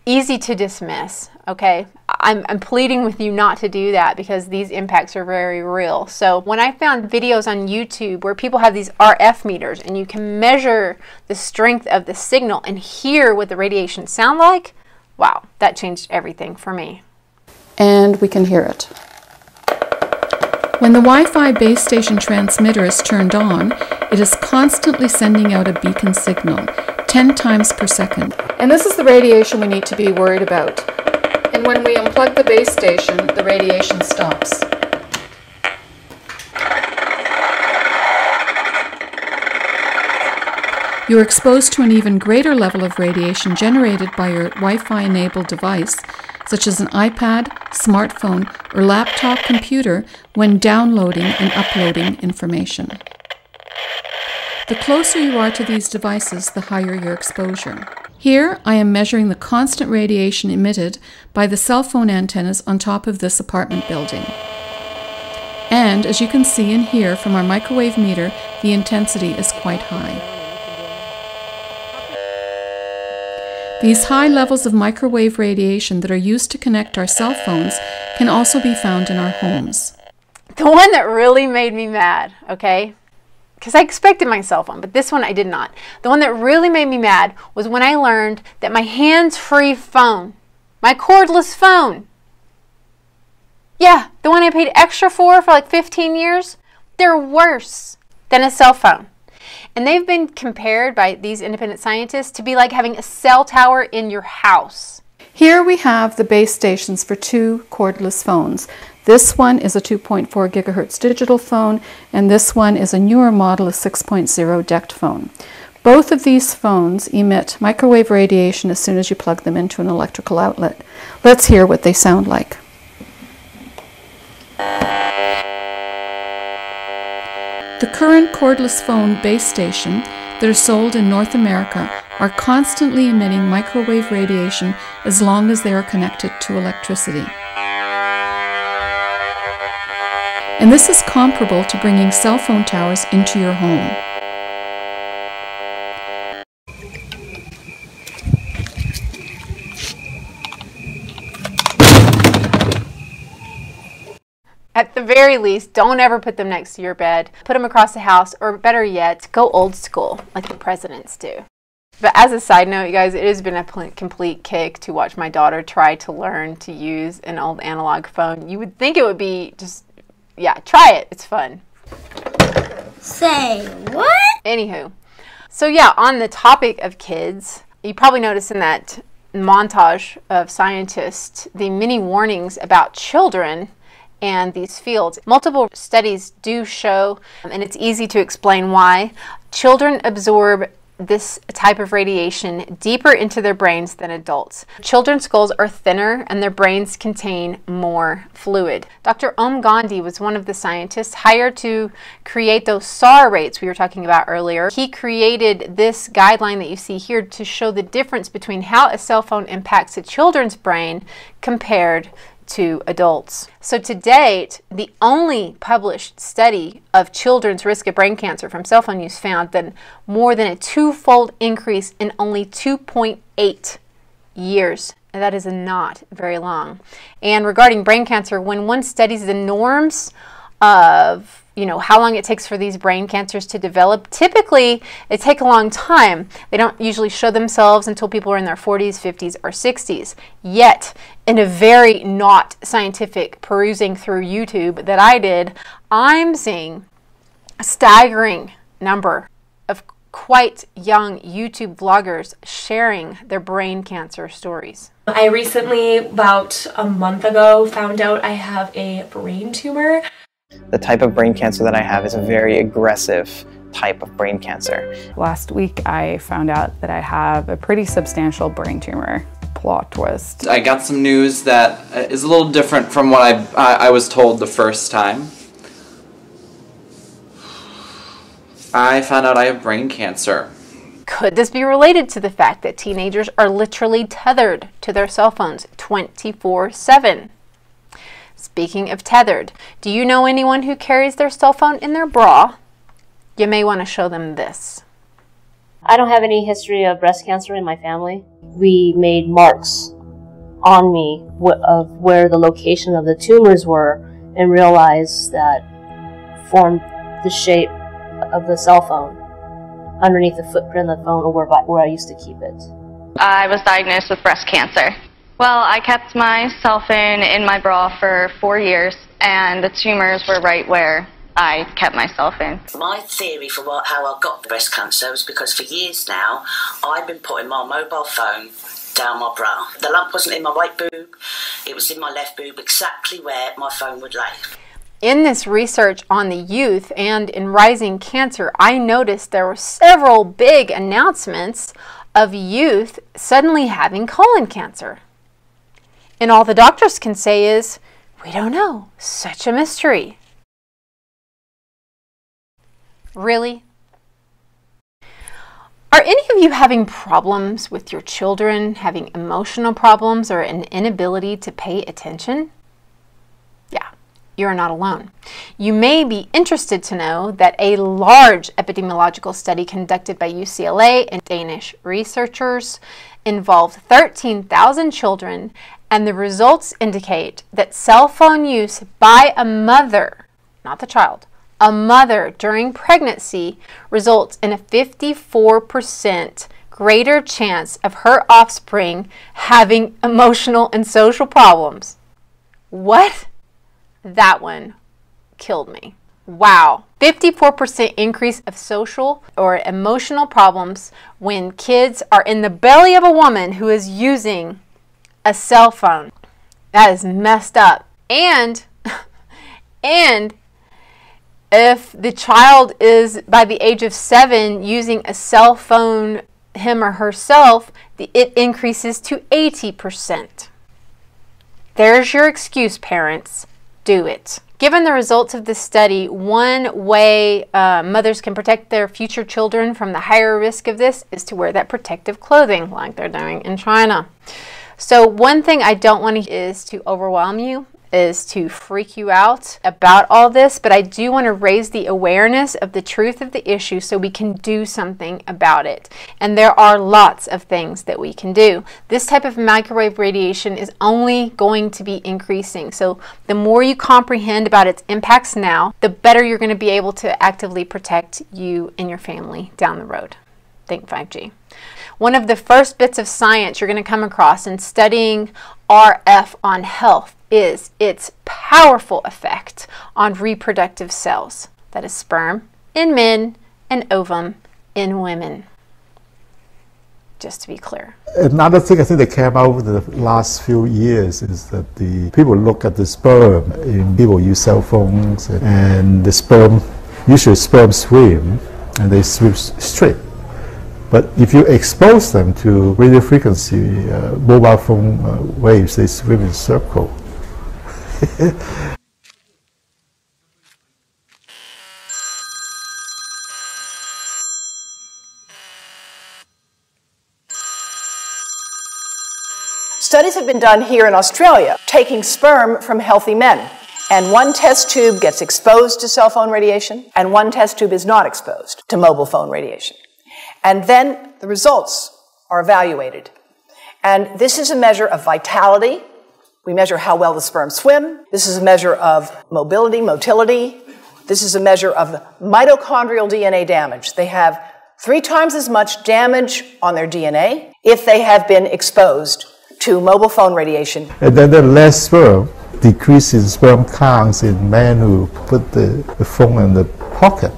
easy to dismiss, okay? I'm pleading with you not to do that because these impacts are very real. So when I found videos on YouTube where people have these RF meters and you can measure the strength of the signal and hear what the radiation sound like, Wow, that changed everything for me. And we can hear it. When the Wi-Fi base station transmitter is turned on, it is constantly sending out a beacon signal, 10 times per second. And this is the radiation we need to be worried about. And when we unplug the base station, the radiation stops. You are exposed to an even greater level of radiation generated by your Wi-Fi enabled device, such as an iPad, smartphone, or laptop computer when downloading and uploading information. The closer you are to these devices, the higher your exposure. Here, I am measuring the constant radiation emitted by the cell phone antennas on top of this apartment building. And as you can see and hear from our microwave meter, the intensity is quite high. These high levels of microwave radiation that are used to connect our cell phones can also be found in our homes. The one that really made me mad, okay, because I expected my cell phone, but this one I did not. The one that really made me mad was when I learned that my hands-free phone, my cordless phone, yeah, the one I paid extra for like 15 years, they're worse than a cell phone. And they've been compared by these independent scientists to be like having a cell tower in your house. Here we have the base stations for two cordless phones. This one is a 2.4 gigahertz digital phone, and this one is a newer model, a 6.0 DECT phone. Both of these phones emit microwave radiation as soon as you plug them into an electrical outlet. Let's hear what they sound like. The current cordless phone base station that are sold in North America are constantly emitting microwave radiation as long as they are connected to electricity. And this is comparable to bringing cell phone towers into your home. At the very least, don't ever put them next to your bed. Put them across the house, or better yet, go old school like the presidents do. But as a side note, you guys, it has been a complete kick to watch my daughter try to learn to use an old analog phone. You would think it would be just, yeah, try it. It's fun. Say what? Anywho, so yeah, on the topic of kids, you probably noticed in that montage of scientists the many warnings about children and these fields. Multiple studies do show, and it's easy to explain why, children absorb this type of radiation deeper into their brains than adults. Children's skulls are thinner and their brains contain more fluid. Dr. Om Gandhi was one of the scientists hired to create those SAR rates we were talking about earlier. He created this guideline that you see here to show the difference between how a cell phone impacts a children's brain compared to adults. So to date, the only published study of children's risk of brain cancer from cell phone use found that more than a twofold increase in only 2.8 years. And that is not very long. And regarding brain cancer, when one studies the norms of how long it takes for these brain cancers to develop, typically it takes a long time. They don't usually show themselves until people are in their 40s, 50s, or 60s. Yet, in a very not scientific perusing through YouTube that I did, I'm seeing a staggering number of quite young YouTube vloggers sharing their brain cancer stories. I recently, about a month ago, found out I have a brain tumor. The type of brain cancer that I have is a very aggressive type of brain cancer. Last week I found out that I have a pretty substantial brain tumor. Plot twist. I got some news that is a little different from what I was told the first time. I found out I have brain cancer. Could this be related to the fact that teenagers are literally tethered to their cell phones 24/7? Speaking of tethered, do you know anyone who carries their cell phone in their bra? You may want to show them this. I don't have any history of breast cancer in my family. We made marks on me of where the location of the tumors were and realized that formed the shape of the cell phone underneath the footprint of the phone where I used to keep it. I was diagnosed with breast cancer. Well, I kept my cell phone in my bra for 4 years, and the tumors were right where I kept my cell phone. My theory for how I got breast cancer was because for years now, I've been putting my mobile phone down my bra. The lump wasn't in my right boob, it was in my left boob, exactly where my phone would lay. In this research on the youth and in rising cancer, I noticed there were several big announcements of youth suddenly having colon cancer. And all the doctors can say is, we don't know, such a mystery. Really? Are any of you having problems with your children, having emotional problems or an inability to pay attention? Yeah, you're not alone. You may be interested to know that a large epidemiological study conducted by UCLA and Danish researchers involved 13,000 children, and the results indicate that cell phone use by a mother, not the child, a mother during pregnancy results in a 54% greater chance of her offspring having emotional and social problems. What? That one killed me. Wow. 54% increase of social or emotional problems when kids are in the belly of a woman who is using a cell phone. That is messed up. And if the child is by the age of 7 using a cell phone, him or herself, it increases to 80%. There's your excuse, parents. Do it. Given the results of this study, one way mothers can protect their future children from the higher risk of this is to wear that protective clothing like they're doing in China. So one thing I don't want to is to overwhelm you, is to freak you out about all this, but I do want to raise the awareness of the truth of the issue so we can do something about it. And there are lots of things that we can do. This type of microwave radiation is only going to be increasing. So the more you comprehend about its impacts now, the better you're going to be able to actively protect you and your family down the road. Think 5G. One of the first bits of science you're going to come across in studying RF on health is its powerful effect on reproductive cells. That is sperm in men and ovum in women. Just to be clear. Another thing I think that came out over the last few years is that the people look at the sperm in people use cell phones, and the sperm, usually sperm swim and they swim straight. But if you expose them to radio frequency mobile phone waves, they swim in a circle. Studies have been done here in Australia, taking sperm from healthy men. And one test tube gets exposed to cell phone radiation, and one test tube is not exposed to mobile phone radiation. And then the results are evaluated. And this is a measure of vitality. We measure how well the sperm swim. This is a measure of motility. This is a measure of mitochondrial DNA damage. They have 3 times as much damage on their DNA if they have been exposed to mobile phone radiation. And then the less sperm, decrease in sperm counts in men who put the phone in the pocket.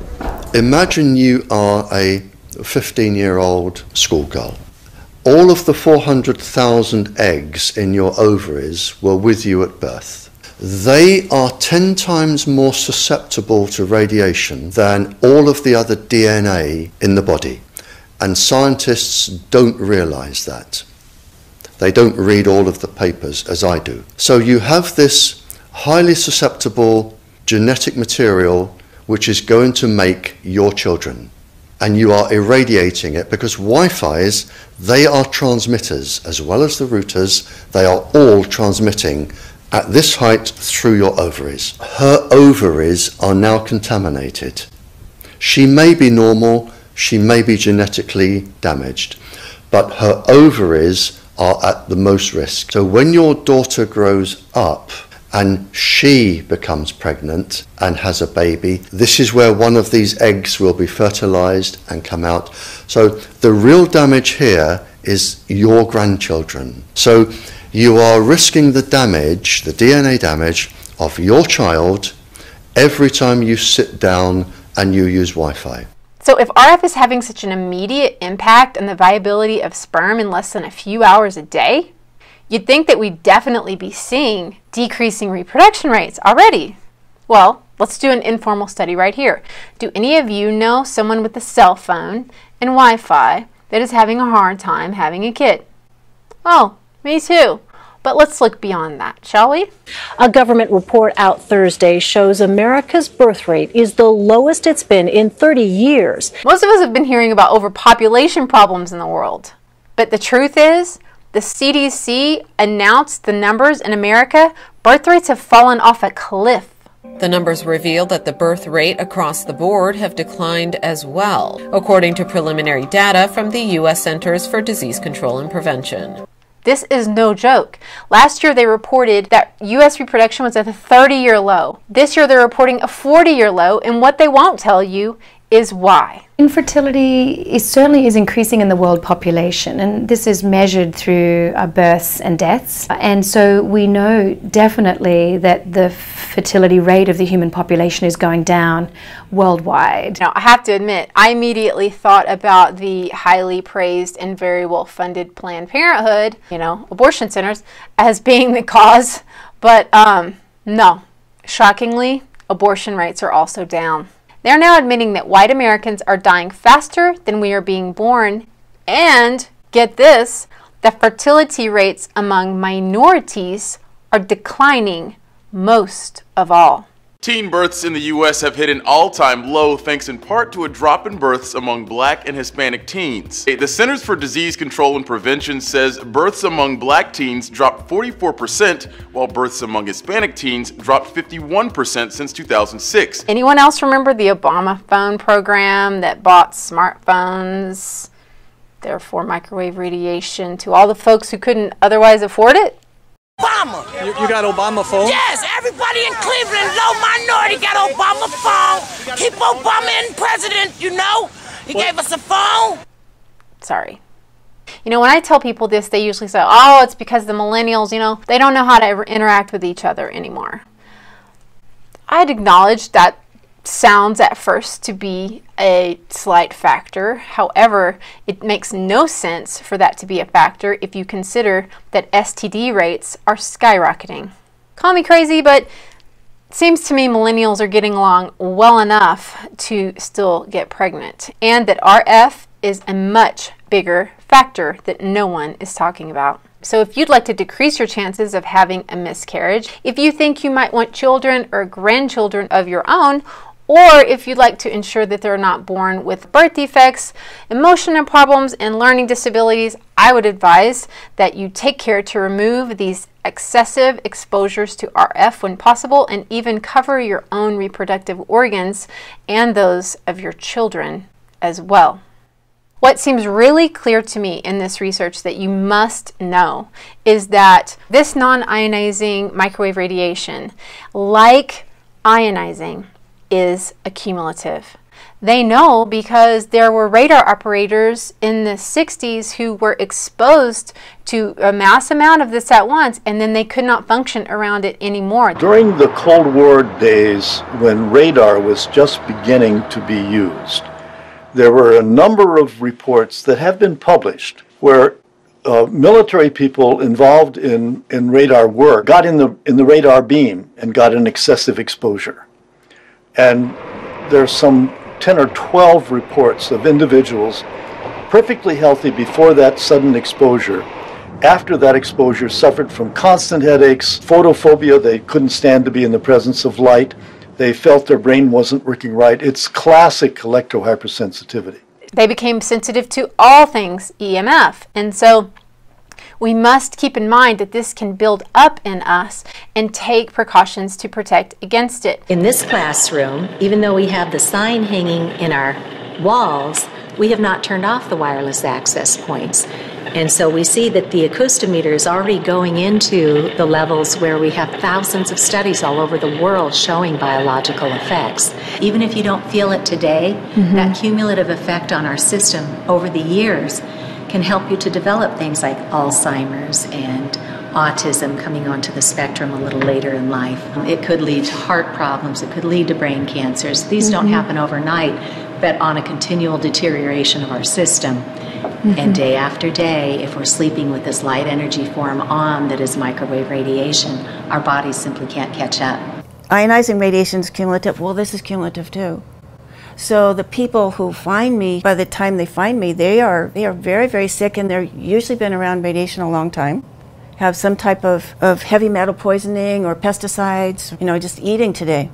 Imagine you are a 15-year-old schoolgirl. All of the 400,000 eggs in your ovaries were with you at birth. They are 10 times more susceptible to radiation than all of the other DNA in the body. And scientists don't realize that. They don't read all of the papers as I do. So you have this highly susceptible genetic material which is going to make your children. And you are irradiating it because Wi-Fi's, they are transmitters as well as the routers. They are all transmitting at this height through your ovaries. Her ovaries are now contaminated. She may be normal, she may be genetically damaged, but her ovaries are at the most risk. So when your daughter grows up and she becomes pregnant and has a baby, this is where one of these eggs will be fertilized and come out. So the real damage here is your grandchildren. So you are risking the damage, the DNA damage of your child every time you sit down and you use Wi-Fi. So if RF is having such an immediate impact on the viability of sperm in less than a few hours a day, you'd think that we'd definitely be seeing decreasing reproduction rates already. Well, let's do an informal study right here. Do any of you know someone with a cell phone and Wi-Fi that is having a hard time having a kid? Oh, me too. But let's look beyond that, shall we? A government report out Thursday shows America's birth rate is the lowest it's been in 30 years. Most of us have been hearing about overpopulation problems in the world. But the truth is, the CDC announced the numbers in America, birth rates have fallen off a cliff. The numbers reveal that the birth rate across the board have declined as well, according to preliminary data from the U.S. Centers for Disease Control and Prevention. This is no joke. Last year they reported that U.S. reproduction was at a 30-year low. This year they're reporting a 40-year low, and what they won't tell you is why. Infertility certainly is increasing in the world population, and this is measured through births and deaths. And so we know definitely that the fertility rate of the human population is going down worldwide. Now, I have to admit, I immediately thought about the highly praised and very well funded Planned Parenthood, abortion centers, as being the cause. But no, shockingly, abortion rates are also down. They're now admitting that white Americans are dying faster than we are being born, and, get this, the fertility rates among minorities are declining most of all. Teen births in the U.S. have hit an all-time low thanks in part to a drop in births among Black and Hispanic teens. The Centers for Disease Control and Prevention says births among Black teens dropped 44%, while births among Hispanic teens dropped 51% since 2006. Anyone else remember the Obama phone program that bought smartphones, therefore microwave radiation, to all the folks who couldn't otherwise afford it? Obama. You got Obama phone? Yes, everybody in Cleveland, low minority, got Obama phone. Keep Obama in president, He gave us a phone. Sorry. When I tell people this, they usually say, oh, it's because the millennials, they don't know how to interact with each other anymore. I'd acknowledge that sounds at first to be a slight factor. However, it makes no sense for that to be a factor if you consider that STD rates are skyrocketing. Call me crazy, but it seems to me millennials are getting along well enough to still get pregnant, and that RF is a much bigger factor that no one is talking about. So if you'd like to decrease your chances of having a miscarriage, if you think you might want children or grandchildren of your own, or if you'd like to ensure that they're not born with birth defects, emotional problems, and learning disabilities, I would advise that you take care to remove these excessive exposures to RF when possible, and even cover your own reproductive organs and those of your children as well. What seems really clear to me in this research that you must know is that this non-ionizing microwave radiation, like ionizing, is accumulative. They know because there were radar operators in the 60s who were exposed to a mass amount of this at once, and then they could not function around it anymore. During the Cold War days, when radar was just beginning to be used, there were a number of reports that have been published where military people involved in radar work got in the radar beam and got an excessive exposure. And there's some 10 or 12 reports of individuals perfectly healthy before that sudden exposure. After that exposure, suffered from constant headaches, photophobia. They couldn't stand to be in the presence of light. They felt their brain wasn't working right. It's classic electrohypersensitivity. They became sensitive to all things EMF. And so we must keep in mind that this can build up in us and take precautions to protect against it. In this classroom, even though we have the sign hanging in our walls, we have not turned off the wireless access points. And so we see that the acoustometer is already going into the levels where we have thousands of studies all over the world showing biological effects. Even if you don't feel it today, that cumulative effect on our system over the years can help you to develop things like Alzheimer's and autism coming onto the spectrum a little later in life. It could lead to heart problems, it could lead to brain cancers. These don't happen overnight, but on a continual deterioration of our system. And day after day, if we're sleeping with this light energy form on that is microwave radiation, our bodies simply can't catch up. Ionizing radiation is cumulative. Well, this is cumulative too. So the people who find me, by the time they find me, they are very, very sick, and they're usually been around radiation a long time, have some type of heavy metal poisoning or pesticides, you know, just eating today,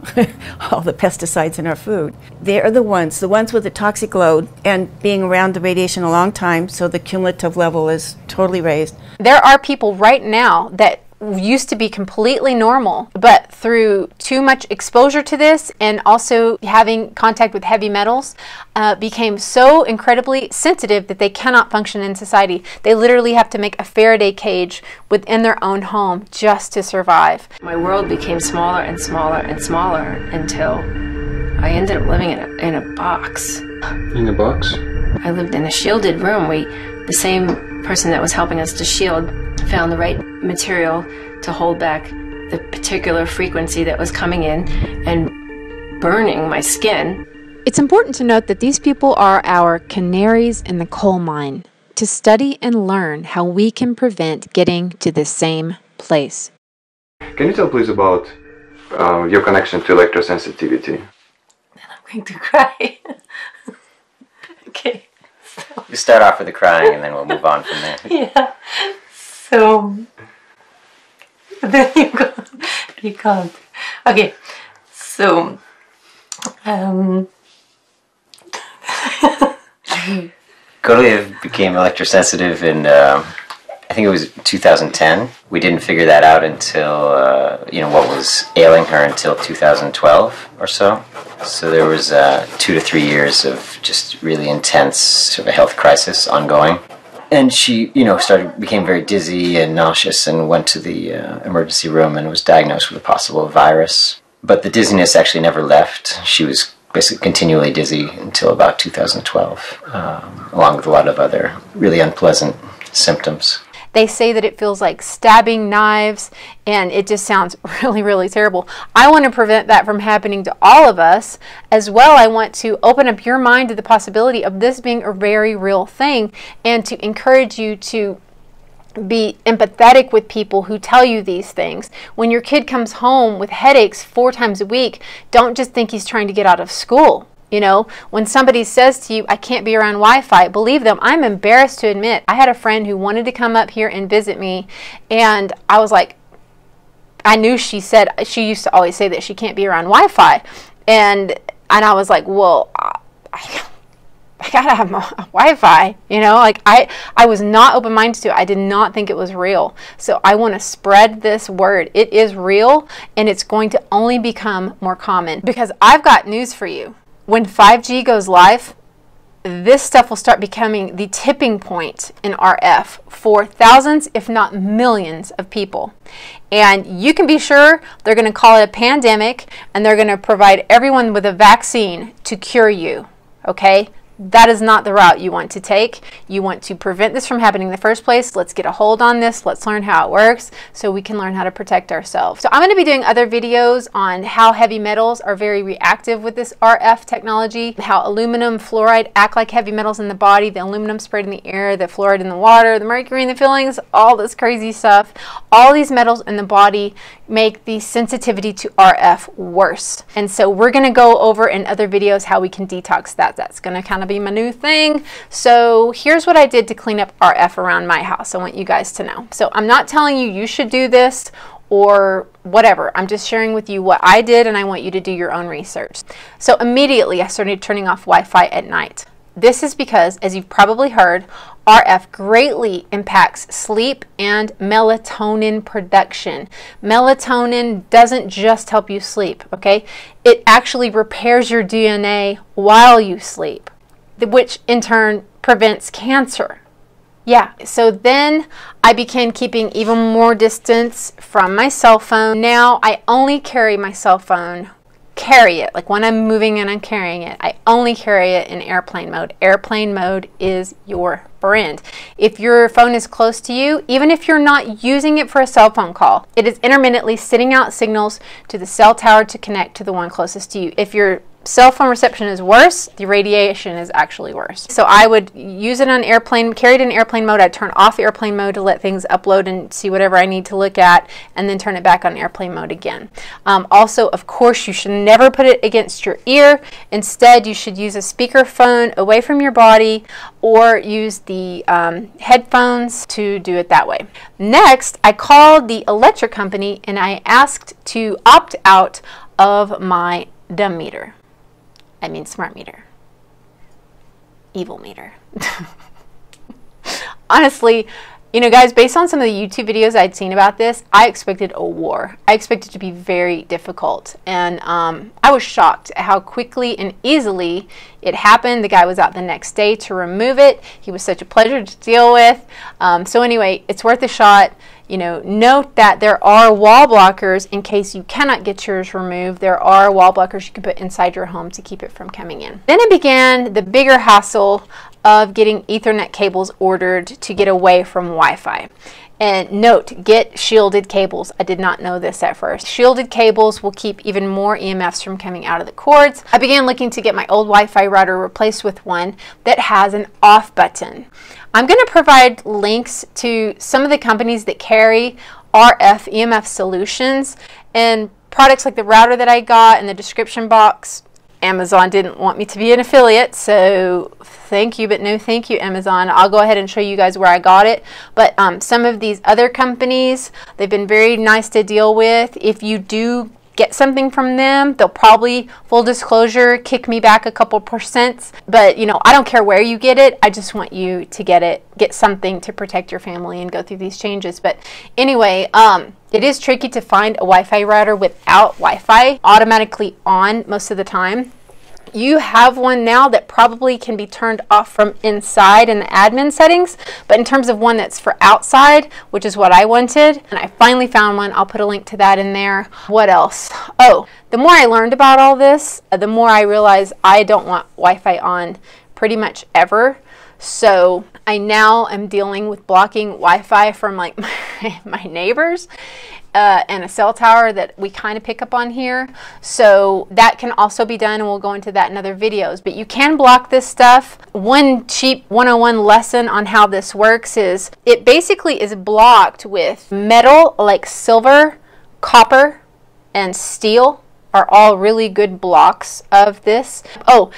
all the pesticides in our food. They're the ones with the toxic load and being around the radiation a long time, so the cumulative level is totally raised. There are people right now that used to be completely normal, but through too much exposure to this and also having contact with heavy metals, became so incredibly sensitive that they cannot function in society. They literally have to make a Faraday cage within their own home just to survive. My world became smaller and smaller and smaller until I ended up living in a box. In a box? I lived in a shielded room. The same person that was helping us to shield found the right material to hold back the particular frequency that was coming in and burning my skin. It's important to note that these people are our canaries in the coal mine, to study and learn how we can prevent getting to the same place. Can you tell please about your connection to electrosensitivity? I'm going to cry. Okay. You start off with the crying and then we'll move on from there. Yeah. So then you can't. Okay. So Gorliev became electrosensitive in I think it was 2010. We didn't figure that out until you know, what was ailing her until 2012 or so. So there was 2 to 3 years of just really intense sort of a health crisis ongoing. And she, you know, became very dizzy and nauseous and went to the emergency room and was diagnosed with a possible virus. But the dizziness actually never left. She was basically continually dizzy until about 2012, along with a lot of other really unpleasant symptoms. They say that it feels like stabbing knives, and it just sounds really, really terrible. I want to prevent that from happening to all of us. As well, I want to open up your mind to the possibility of this being a very real thing, and to encourage you to be empathetic with people who tell you these things. When your kid comes home with headaches 4 times a week, don't just think he's trying to get out of school. You know, when somebody says to you, I can't be around Wi-Fi, believe them. I'm embarrassed to admit, I had a friend who wanted to come up here and visit me, and I was like, I knew she used to always say that she can't be around Wi-Fi, and I was like, well, I gotta have my Wi-Fi, you know, like I was not open-minded to it. I did not think it was real. So I want to spread this word. It is real, and it's going to only become more common, because I've got news for you. When 5G goes live, this stuff will start becoming the tipping point in RF for thousands, if not millions of people. And you can be sure they're going to call it a pandemic, and they're going to provide everyone with a vaccine to cure you, okay? That is not the route you want to take. You want to prevent this from happening in the first place. Let's get a hold on this. Let's learn how it works so we can learn how to protect ourselves. So I'm going to be doing other videos on how heavy metals are very reactive with this RF technology, how aluminum, fluoride act like heavy metals in the body, the aluminum sprayed in the air, the fluoride in the water, the mercury in the fillings, all this crazy stuff. All these metals in the body make the sensitivity to RF worse. And so we're going to go over in other videos how we can detox that. That's going to kind of be my new thing. So here's what I did to clean up RF around my house. I want you guys to know. So I'm not telling you you should do this or whatever. I'm just sharing with you what I did, and I want you to do your own research. So immediately I started turning off Wi-Fi at night. This is because, as you've probably heard, RF greatly impacts sleep and melatonin production. Melatonin doesn't just help you sleep, okay? It actually repairs your DNA while you sleep, which in turn prevents cancer. Yeah, so then I began keeping even more distance from my cell phone. Now I only carry my cell phone carry it, like when I'm moving and I'm carrying it, I only carry it in airplane mode. Airplane mode is your friend. If your phone is close to you, even if you're not using it for a cell phone call, it is intermittently sending out signals to the cell tower to connect to the one closest to you. If your cell phone reception is worse, the radiation is actually worse. So I would use it on airplane, carry it in airplane mode. I'd turn off airplane mode to let things upload and see whatever I need to look at, and then turn it back on airplane mode again. Also, of course, you should never put it against your ear. Instead, you should use a speakerphone away from your body, or use the headphones to do it that way. Next, I called the electric company and I asked to opt out of my dumb meter. I mean smart meter. Evil meter. Honestly, you know, guys, based on some of the YouTube videos I'd seen about this, I expected a war. I expected it to be very difficult. And I was shocked at how quickly and easily it happened. The guy was out the next day to remove it. He was such a pleasure to deal with. So anyway, it's worth a shot. You know, note that there are wall blockers in case you cannot get yours removed. There are wall blockers you can put inside your home to keep it from coming in. Then it began the bigger hassle of getting Ethernet cables ordered to get away from Wi-Fi. And note, get shielded cables. I did not know this at first. Shielded cables will keep even more EMFs from coming out of the cords. I began looking to get my old Wi-Fi router replaced with one that has an off button. I'm going to provide links to some of the companies that carry RF EMF solutions, and products like the router that I got in the description box. Amazon didn't want me to be an affiliate, so thank you, but no thank you, Amazon. I'll go ahead and show you guys where I got it. But some of these other companies, they've been very nice to deal with. If you do get something from them, they'll probably, full disclosure, kick me back a couple %. But you know, I don't care where you get it. I just want you to get something to protect your family and go through these changes. But anyway, it is tricky to find a Wi-Fi router without Wi-Fi automatically on most of the time. You have one now that probably can be turned off from inside in the admin settings, but in terms of one that's for outside, which is what I wanted, and I finally found one. I'll put a link to that in there. What else? Oh, the more I learned about all this, the more I realized I don't want Wi-Fi on pretty much ever. So I now am dealing with blocking Wi-Fi from like my neighbors and a cell tower that we kind of pick up on here. So that can also be done, and we'll go into that in other videos. But you can block this stuff. One cheap 101 lesson on how this works is it basically is blocked with metal, like silver, copper, and steel are all really good blocks of this. Oh,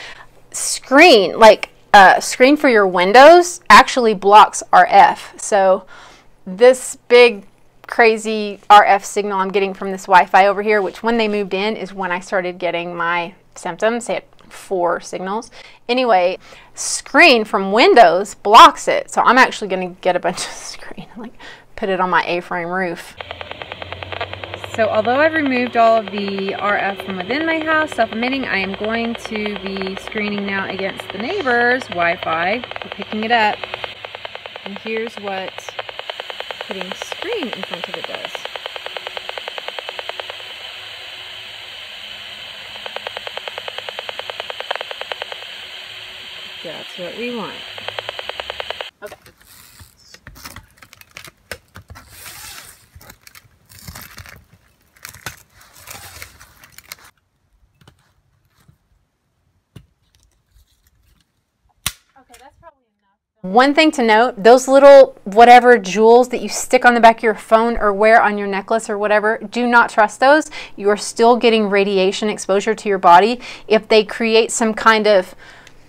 screen, like screen for your windows actually blocks RF. So this big crazy RF signal I'm getting from this Wi-Fi over here, which when they moved in is when I started getting my symptoms. They had 4 signals. Anyway, screen from Windows blocks it. So I'm actually going to get a bunch of screen, like put it on my A-frame roof. So although I've removed all of the RF from within my house, self-emitting, I am going to be screening now against the neighbor's Wi-Fi. We're picking it up. And here's what putting screen in front of it does. That's what we want. Okay. One thing to note, those little whatever jewels that you stick on the back of your phone or wear on your necklace or whatever, do not trust those. You are still getting radiation exposure to your body. If they create some kind of,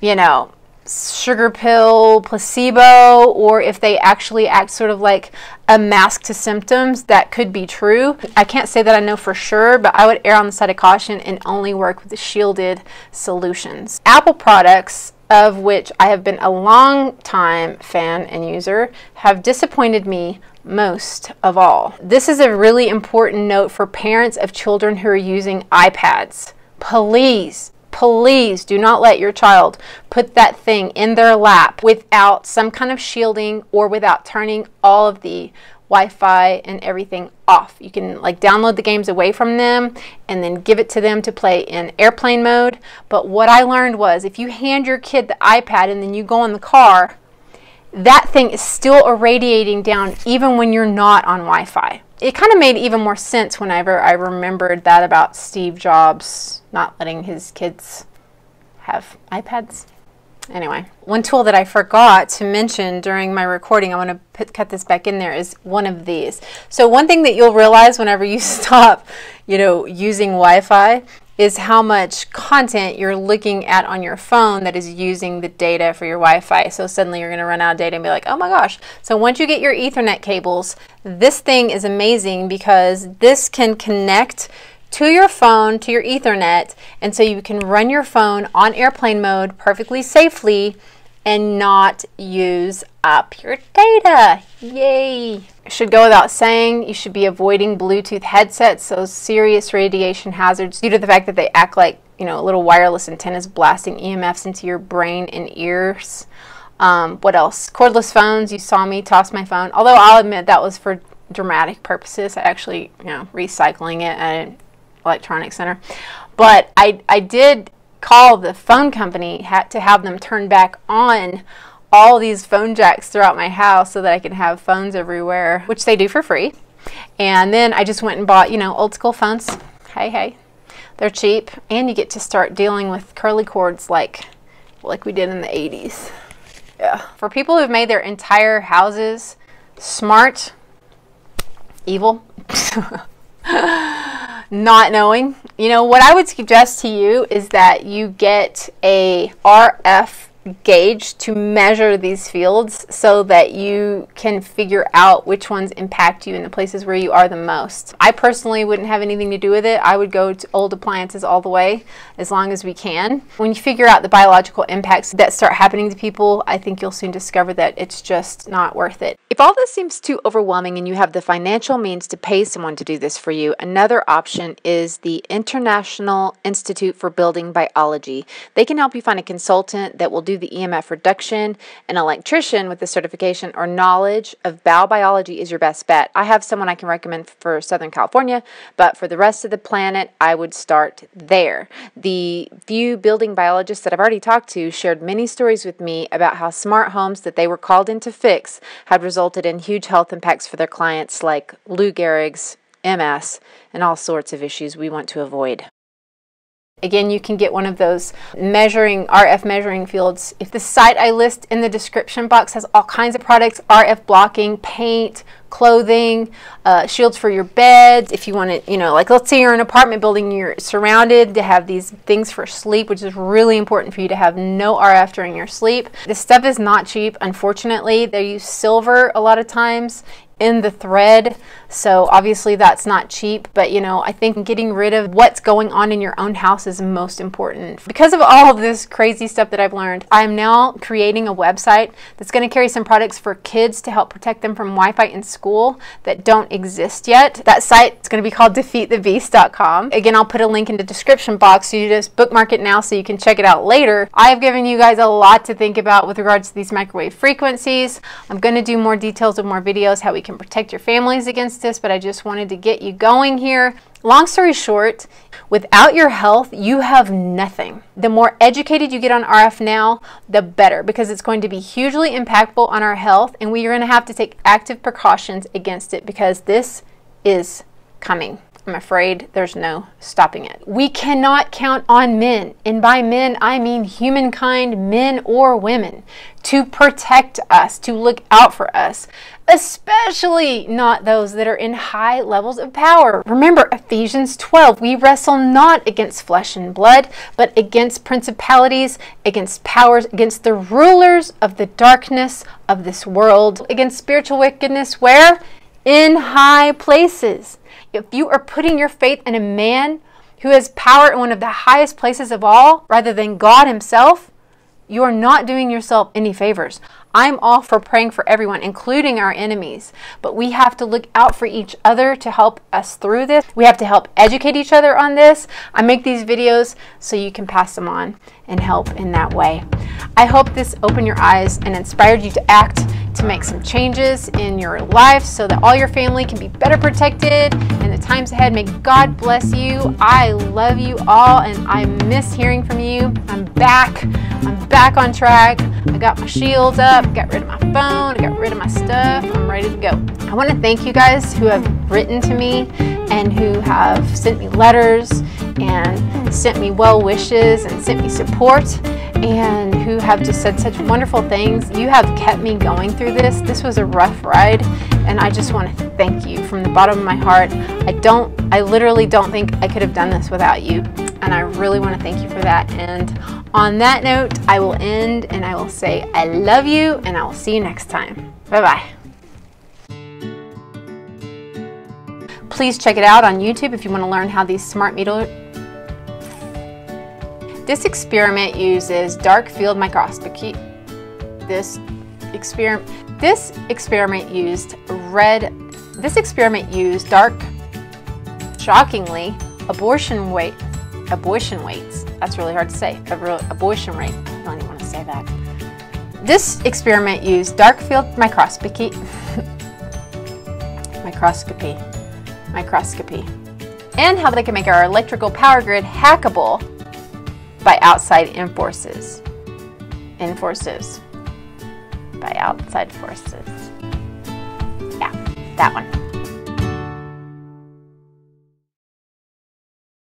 you know, sugar pill, placebo, or if they actually act sort of like a mask to symptoms, that could be true. I can't say that I know for sure, but I would err on the side of caution and only work with the shielded solutions. Apple products, of which I have been a long time fan and user, have disappointed me most of all. This is a really important note for parents of children who are using iPads. Please, please do not let your child put that thing in their lap without some kind of shielding or without turning all of the Wi-Fi and everything off. You can like download the games away from them and then give it to them to play in airplane mode. But what I learned was if you hand your kid the iPad and then you go in the car, that thing is still irradiating down even when you're not on Wi-Fi. It kind of made even more sense whenever I remembered that about Steve Jobs not letting his kids have iPads. Anyway, one tool that I forgot to mention during my recording, I want to cut this back in there, is one of these. So one thing that you'll realize whenever you stop, using Wi-Fi is how much content you're looking at on your phone that is using the data for your Wi-Fi. So suddenly you're going to run out of data and be like, oh my gosh. So once you get your Ethernet cables, this thing is amazing because this can connect to your phone, to your Ethernet, and so you can run your phone on airplane mode perfectly safely and not use up your data. Yay! It should go without saying, you should be avoiding Bluetooth headsets, those serious radiation hazards due to the fact that they act like, little wireless antennas blasting EMFs into your brain and ears. What else? Cordless phones. You saw me toss my phone, although I'll admit that was for dramatic purposes. I actually, recycling it at an electronics center. But I did call the phone company to have them turn back on all these phone jacks throughout my house so that I can have phones everywhere, which they do for free. And then I just went and bought, old school phones. Hey, they're cheap, and you get to start dealing with curly cords like we did in the 80s. Yeah. For people who've made their entire houses smart, evil, not knowing, what I would suggest to you is that you get a RF gauge to measure these fields so that you can figure out which ones impact you in the places where you are the most. I personally wouldn't have anything to do with it. I would go to old appliances all the way as long as we can. When you figure out the biological impacts that start happening to people, I think you'll soon discover that it's just not worth it. If all this seems too overwhelming and you have the financial means to pay someone to do this for you, another option is the International Institute for Building Biology. They can help you find a consultant that will do the EMF reduction. An electrician with the certification or knowledge of biology is your best bet. I have someone I can recommend for Southern California, but for the rest of the planet, I would start there. The few building biologists that I've already talked to shared many stories with me about how smart homes that they were called in to fix had resulted in huge health impacts for their clients like Lou Gehrig's, MS, and all sorts of issues we want to avoid. Again, you can get one of those RF measuring fields. If the site I list in the description box has all kinds of products, RF blocking, paint, clothing, shields for your beds. If you want to, like let's say you're in an apartment building, you're surrounded to have these things for sleep, which is really important for you to have no RF during your sleep. This stuff is not cheap, unfortunately. They use silver a lot of times in the thread, so obviously that's not cheap, but I think getting rid of what's going on in your own house is most important. Because of all of this crazy stuff that I've learned, I'm now creating a website that's going to carry some products for kids to help protect them from Wi-Fi in school that don't exist yet. That site is going to be called defeatthebeast.com. Again, I'll put a link in the description box, so you just bookmark it now so you can check it out later. I have given you guys a lot to think about with regards to these microwave frequencies. I'm going to do more details of more videos, how we can protect your families against this, but I just wanted to get you going here. Long story short, without your health, you have nothing. The more educated you get on RF now, the better, because it's going to be hugely impactful on our health, and we are going to have to take active precautions against it because this is coming. I'm afraid there's no stopping it. We cannot count on men, and by men I mean humankind, men or women, to protect us, to look out for us, especially not those that are in high levels of power. Remember Ephesians 12, we wrestle not against flesh and blood, but against principalities, against powers, against the rulers of the darkness of this world, against spiritual wickedness, where? In high places. If you are putting your faith in a man who has power in one of the highest places of all, rather than God himself, you are not doing yourself any favors. I'm all for praying for everyone, including our enemies, but we have to look out for each other to help us through this. We have to help educate each other on this. I make these videos so you can pass them on and help in that way. I hope this opened your eyes and inspired you to act, to make some changes in your life so that all your family can be better protected in the times ahead. May God bless you. I love you all and I miss hearing from you. I'm back on track. I got my shields up, got rid of my phone, I got rid of my stuff. I'm ready to go. I want to thank you guys who have written to me and who have sent me letters and sent me well wishes and sent me support, and who have just said such wonderful things. You have kept me going through this. This was a rough ride, and I just want to thank you from the bottom of my heart. I literally don't think I could have done this without you, and I really want to thank you for that. And on that note, I will end and I will say I love you, and I will see you next time. Bye-bye. Please check it out on YouTube if you want to learn how these smart meter. This experiment uses dark field microscopy. This experiment used shockingly, abortion weights. That's really hard to say. Abortion rate. I don't even want to say that. This experiment used dark field microscopy, and how they can make our electrical power grid hackable by outside forces. By outside forces. Yeah, that one.